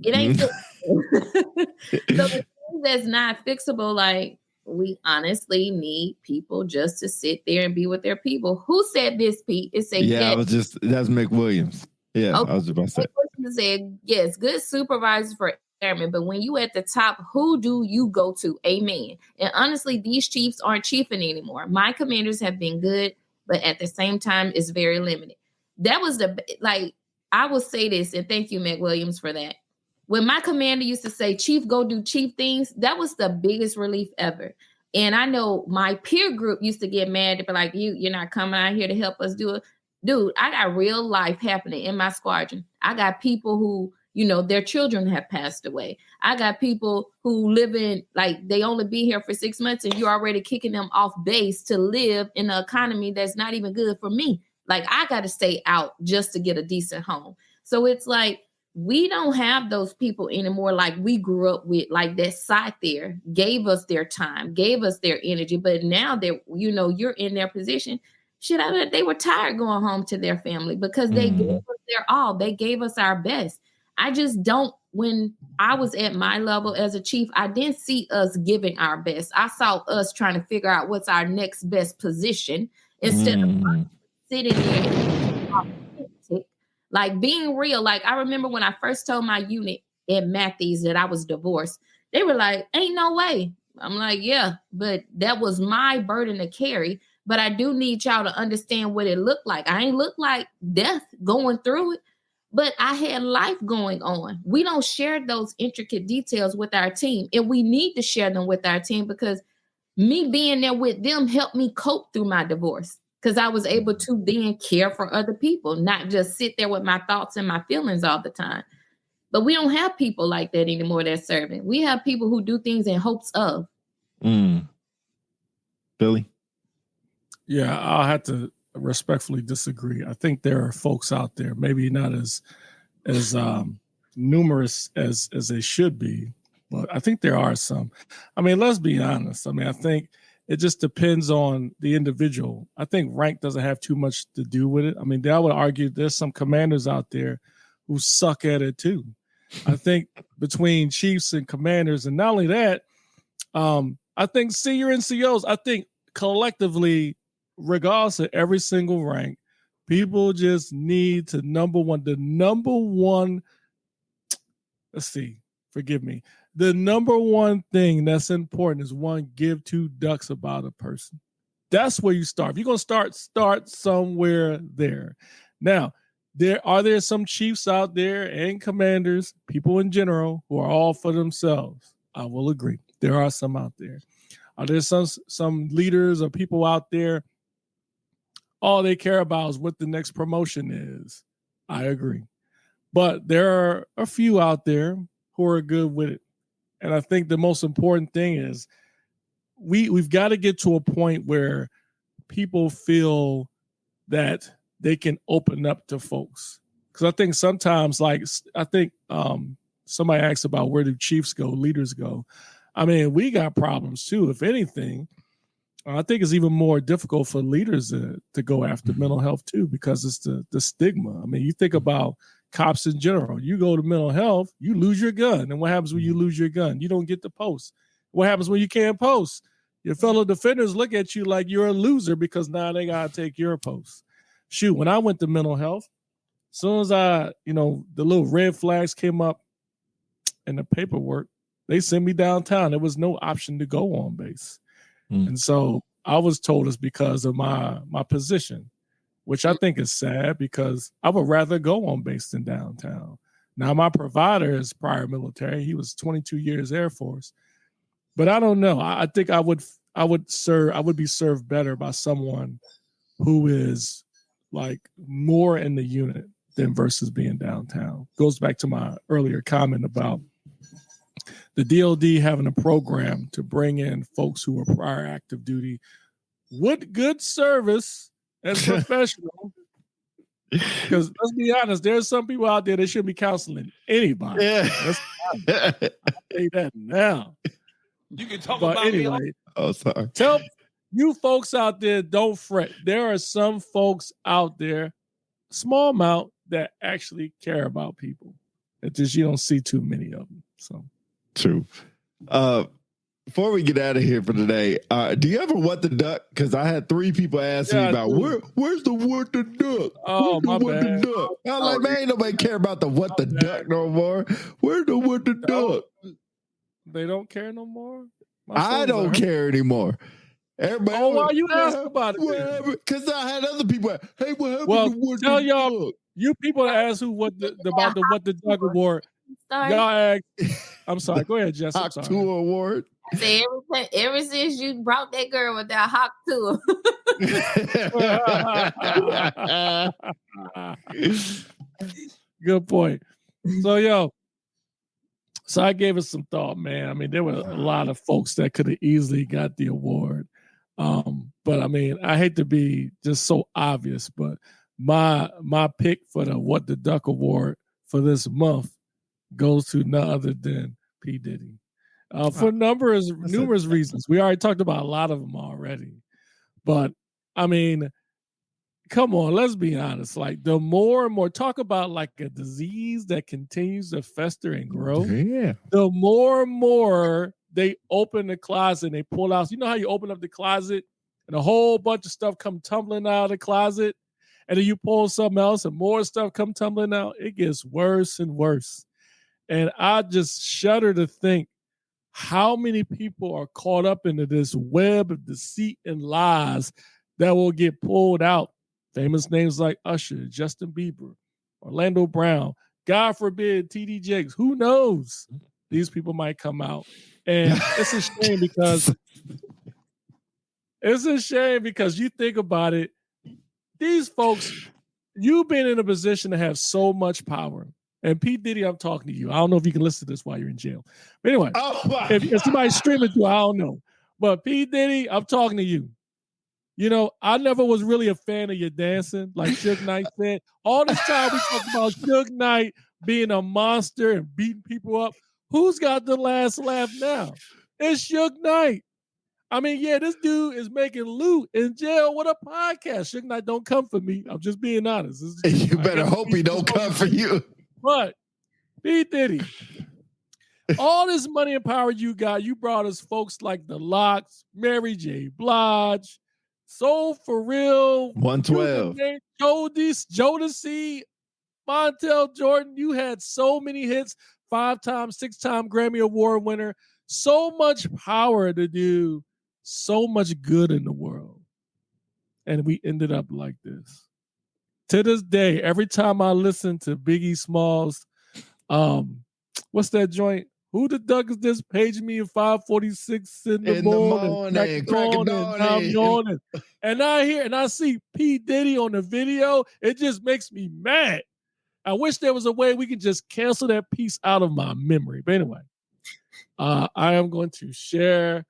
It ain't fixable. So the thing that's not fixable, like, we honestly need people just to sit there and be with their people. Who said this, Pete? It said,
that's McWilliams. Yeah, okay. I was about to say.
Said, yes, good supervisors for airmen, but when you at the top, who do you go to? Amen. And honestly, these chiefs aren't chiefing anymore. My commanders have been good, but at the same time, it's very limited. That was I will say this, and thank you, McWilliams, for that. When my commander used to say, Chief, go do chief things, that was the biggest relief ever. And I know my peer group used to get mad to be like, you're not coming out here to help us do it. Dude, I got real life happening in my squadron. I got people who, their children have passed away. I got people who live in, like, they only be here for 6 months and you're already kicking them off base to live in an economy that's not even good for me. Like, I got to stay out just to get a decent home. So it's like, we don't have those people anymore like we grew up with, like that sat there, gave us their time, gave us their energy. But now that, you're in their position, they were tired going home to their family because they gave us their all. They gave us our best. I just don't, when I was at my level as a chief, I didn't see us giving our best. I saw us trying to figure out what's our next best position instead of sitting there like being real. Like, I remember when I first told my unit at Matthews that I was divorced, they were like, ain't no way. I'm like, yeah, but that was my burden to carry. But I do need y'all to understand what it looked like. I ain't look like death going through it, but I had life going on. We don't share those intricate details with our team, and we need to share them with our team because me being there with them helped me cope through my divorce because I was able to then care for other people, not just sit there with my thoughts and my feelings all the time. But we don't have people like that anymore that's serving. We have people who do things in hopes of.
Billy?
Yeah, I'll have to respectfully disagree. I think there are folks out there, maybe not as numerous as they should be, but I think there are some. I mean, let's be honest. I mean, I think it just depends on the individual. I think rank doesn't have too much to do with it. I mean, I would argue there's some commanders out there who suck at it too. I think between chiefs and commanders, and not only that, I think senior NCOs, I think collectively, regardless of every single rank, people just need to the number one, let's see, forgive me. The number one thing that's important is one, give two ducks about a person. That's where you start. If you're going to start somewhere there. Now, are there some chiefs out there and commanders, people in general, who are all for themselves? I will agree. There are some out there. Are there some leaders or people out there, all they care about is what the next promotion is? I agree. But there are a few out there who are good with it. And I think the most important thing is we've got to get to a point where people feel that they can open up to folks. Because I think sometimes, somebody asked about where do chiefs go, leaders go. I mean, we got problems too. If anything, I think it's even more difficult for leaders to go after mental health too, because it's the stigma. I mean, you think about cops in general. You go to mental health, you lose your gun. And what happens when you lose your gun? You don't get to post. What happens when you can't post? Your fellow defenders look at you like you're a loser because now they got to take your post. Shoot, when I went to mental health, as soon as the little red flags came up in the paperwork, they sent me downtown. There was no option to go on base. And so I was told it's because of my position, which I think is sad because I would rather go on base than downtown. Now, my provider is prior military. He was 22 years Air Force. But I don't know. I think I would be served better by someone who is like more in the unit than versus being downtown. Goes back to my earlier comment about the DOD having a program to bring in folks who are prior active duty with good service and professional. Because let's be honest, there's some people out there that shouldn't be counseling anybody. Yeah. I'll say that now.
You can talk
but
about
anyway,
me.
Oh, sorry.
Tell you folks out there, don't fret. There are some folks out there, small amount, that actually care about people. It's just you don't see too many of them. So
true. Before we get out of here for today, do you ever what the duck? Because I had 3 people ask me about where's the what the duck?
Oh, my bad.
The duck? I'm like, man, ain't nobody care about the what the duck no more. Where's the what the duck?
They don't care no more?
I don't care anymore. Everybody,
why you ask about it?
Because I had other people ask, hey, what happened
to
what
tell
the
y'all,
duck?
You people that ask about the what the duck award. Y'all ask. I'm sorry. Go ahead, Jess.
Hawk 2 award.
I say ever since you brought that girl with that Hawk 2.
Good point. So I gave it some thought, man. I mean, there were a lot of folks that could have easily got the award. But I mean, I hate to be just so obvious, but my pick for the What the Duck Award for this month goes to none other than P. Diddy. For numerous reasons. We already talked about a lot of them already. But I mean, come on, let's be honest. Like the more and more talk about like a disease that continues to fester and grow.
Yeah.
The more and more they open the closet and they pull out. You know how you open up the closet and a whole bunch of stuff come tumbling out of the closet, and then you pull something else and more stuff come tumbling out? It gets worse and worse. And I just shudder to think how many people are caught up into this web of deceit and lies that will get pulled out. Famous names like Usher, Justin Bieber, Orlando Brown, God forbid, TD Jakes, who knows? These people might come out. And it's a shame because you think about it, these folks, you've been in a position to have so much power. And P. Diddy, I'm talking to you. I don't know if you can listen to this while you're in jail. But anyway, if somebody's streaming to, I don't know. But P. Diddy, I'm talking to you. You know, I never was really a fan of your dancing, like Suge Knight said. All this time we talked about Suge Knight being a monster and beating people up. Who's got the last laugh now? It's Suge Knight. I mean, yeah, this dude is making loot in jail with a podcast. Suge Knight don't come for me. I'm just being honest.
You better hope he don't come for you.
But P. Diddy, all this money and power you got, you brought us folks like The Lox, Mary J. Blige, Soul For Real,
112,
Jodeci, Montel Jordan. You had so many hits, 5-time, 6-time Grammy Award winner, so much power to do so much good in the world. And we ended up like this. To this day, every time I listen to Biggie Smalls, what's that joint? Who the duck is this? Page me at 5:46 in the morning. Crack it on, and I'm yawning. And I hear and I see P. Diddy on the video. It just makes me mad. I wish there was a way we could just cancel that piece out of my memory. But anyway, I am going to share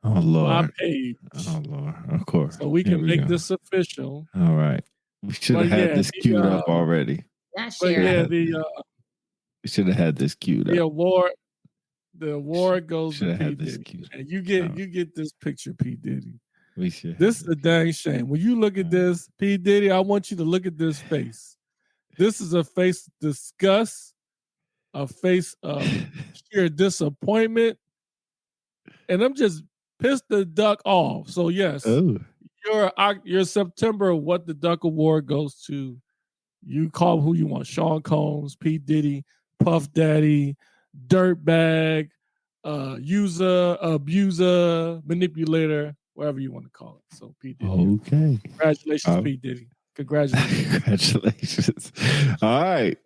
my page.
Oh, Lord. Of course.
So we can make this official.
All right. We should have had this queued up already.
We
should have had this queued up.
The award goes to P. Diddy. And you get this picture, P. Diddy. This is a dang shame. When you look at this, P. Diddy, I want you to look at this face. This is a face of disgust, a face of sheer disappointment. And I'm just pissed the duck off. So yes, your September What the Duck Award goes to, you call who you want, Sean Combs, P. Diddy, Puff Daddy, Dirtbag, user, abuser, manipulator, whatever you want to call it. So P. Diddy.
Okay.
Congratulations, P. Diddy. Congratulations.
Congratulations. All right.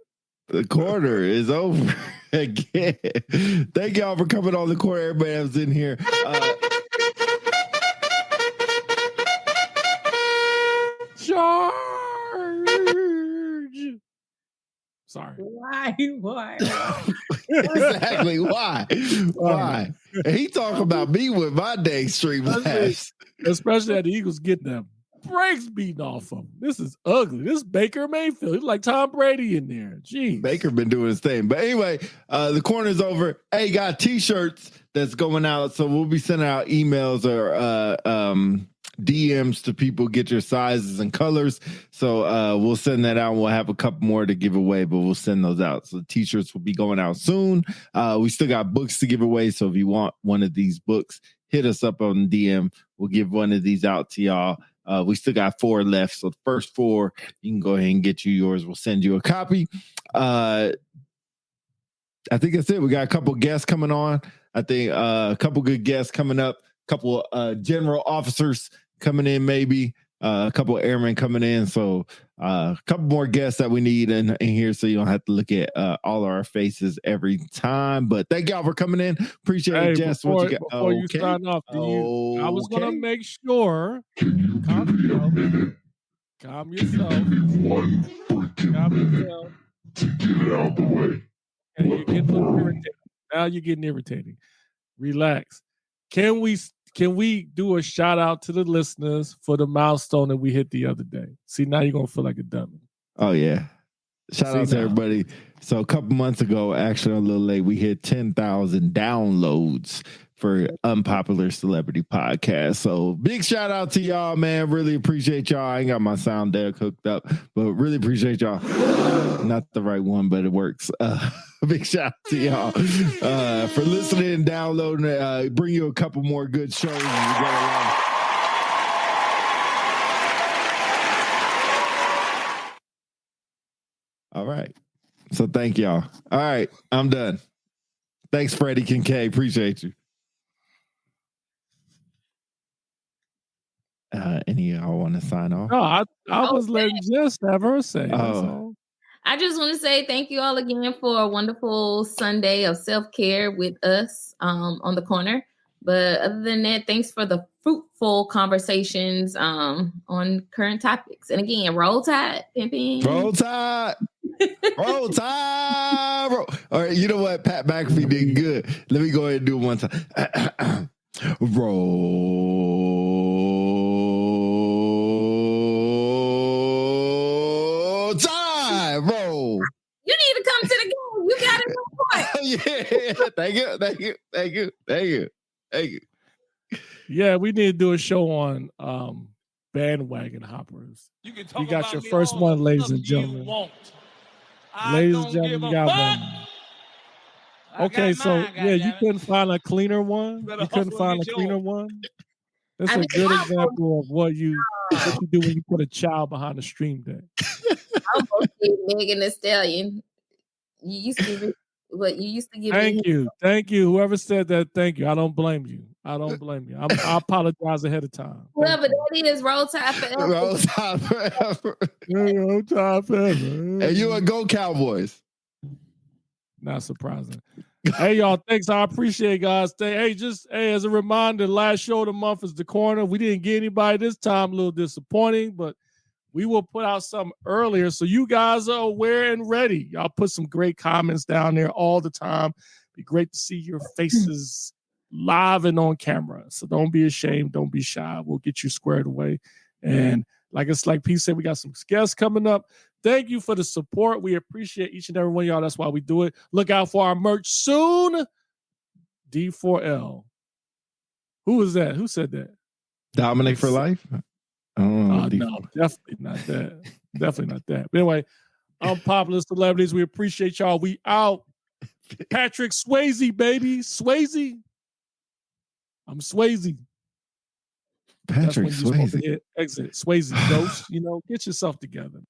The quarter is over again. Thank y'all for coming on the quarter. Everybody that's in here.
Charge. Sorry.
Why?
Exactly. Why? And he talking about me with my day stream last.
Especially at the Eagles getting them brakes beaten off of him. This is ugly. This is Baker Mayfield. He's like Tom Brady in there. Jeez.
Baker been doing his thing. But anyway, the corner's over. Hey, got t-shirts that's going out. So we'll be sending out emails or DMs to people, get your sizes and colors. So we'll send that out. We'll have a couple more to give away, but we'll send those out. So t-shirts will be going out soon. We still got books to give away. So if you want one of these books, hit us up on DM. We'll give one of these out to y'all. We still got 4 left. So the first 4, you can go ahead and get you yours. We'll send you a copy. I think that's it. We got a couple guests coming on. I think a couple good guests coming up. A couple general officers coming in, maybe. A couple airmen coming in. So a couple more guests that we need in here, so you don't have to look at all our faces every time. But thank y'all for coming in. Appreciate it, Jess.
Before you sign off, I was going to make sure. Calm yourself. Get out the way. And you're getting a little irritated. Now you're getting irritating. Relax. Can we do a shout out to the listeners for the milestone that we hit the other day? See, now you're going to feel like a dummy.
Oh, yeah. Shout out to everybody. So a couple months ago, actually a little late, we hit 10,000 downloads for Unpopular Celebrity Podcast. So big shout out to y'all, man. Really appreciate y'all. I ain't got my sound deck hooked up, but really appreciate y'all. Not the right one, but it works. Big shout out to y'all for listening and downloading. Bring you a couple more good shows. All right. So thank y'all. All right. I'm done. Thanks, Freddie Kincaid. Appreciate you. Any of y'all want to sign off?
No, I was letting Jess have her say.
I just want to say thank you all again for a wonderful Sunday of self-care with us on the corner. But other than that, thanks for the fruitful conversations on current topics. And again, roll tide, pimpin'.
Roll tide. Roll tide. All right, you know what? Pat McAfee did good. Let me go ahead and do it one time. Roll tide. Roll.
You need to come to the game. You got it.
Yeah. Thank you.
Yeah, we need to do a show on bandwagon hoppers. You got your first one, ladies and gentlemen. Ladies and gentlemen, you got one. Okay, so you couldn't find a cleaner one? You couldn't find a cleaner one? That's a good example of what you do when you put a child behind a stream deck.
I'm going to say Megan Thee Stallion. You used to give
Thank you. Whoever said that, thank you. I don't blame you. I apologize ahead of time.
Whoever that is, roll tide forever.
Roll tide forever.
Roll tide forever.
And you a go Cowboys.
Not surprising. Hey, y'all, thanks. I appreciate it, guys. Hey, as a reminder, last show of the month is The Corner. We didn't get anybody this time, a little disappointing, but we will put out something earlier so you guys are aware and ready. Y'all put some great comments down there all the time. Be great to see your faces live and on camera. So don't be ashamed. Don't be shy. We'll get you squared away. And like Pete said, we got some guests coming up. Thank you for the support. We appreciate each and every one of y'all. That's why we do it. Look out for our merch soon. D4L. Who was that? Who said that?
Dominic for life?
No, definitely not that. Definitely not that. But anyway, unpopular celebrities. We appreciate y'all. We out. Patrick Swayze, baby. Swayze. I'm Swayze.
Patrick Swayze.
Exit. Swayze ghost. Get yourself together.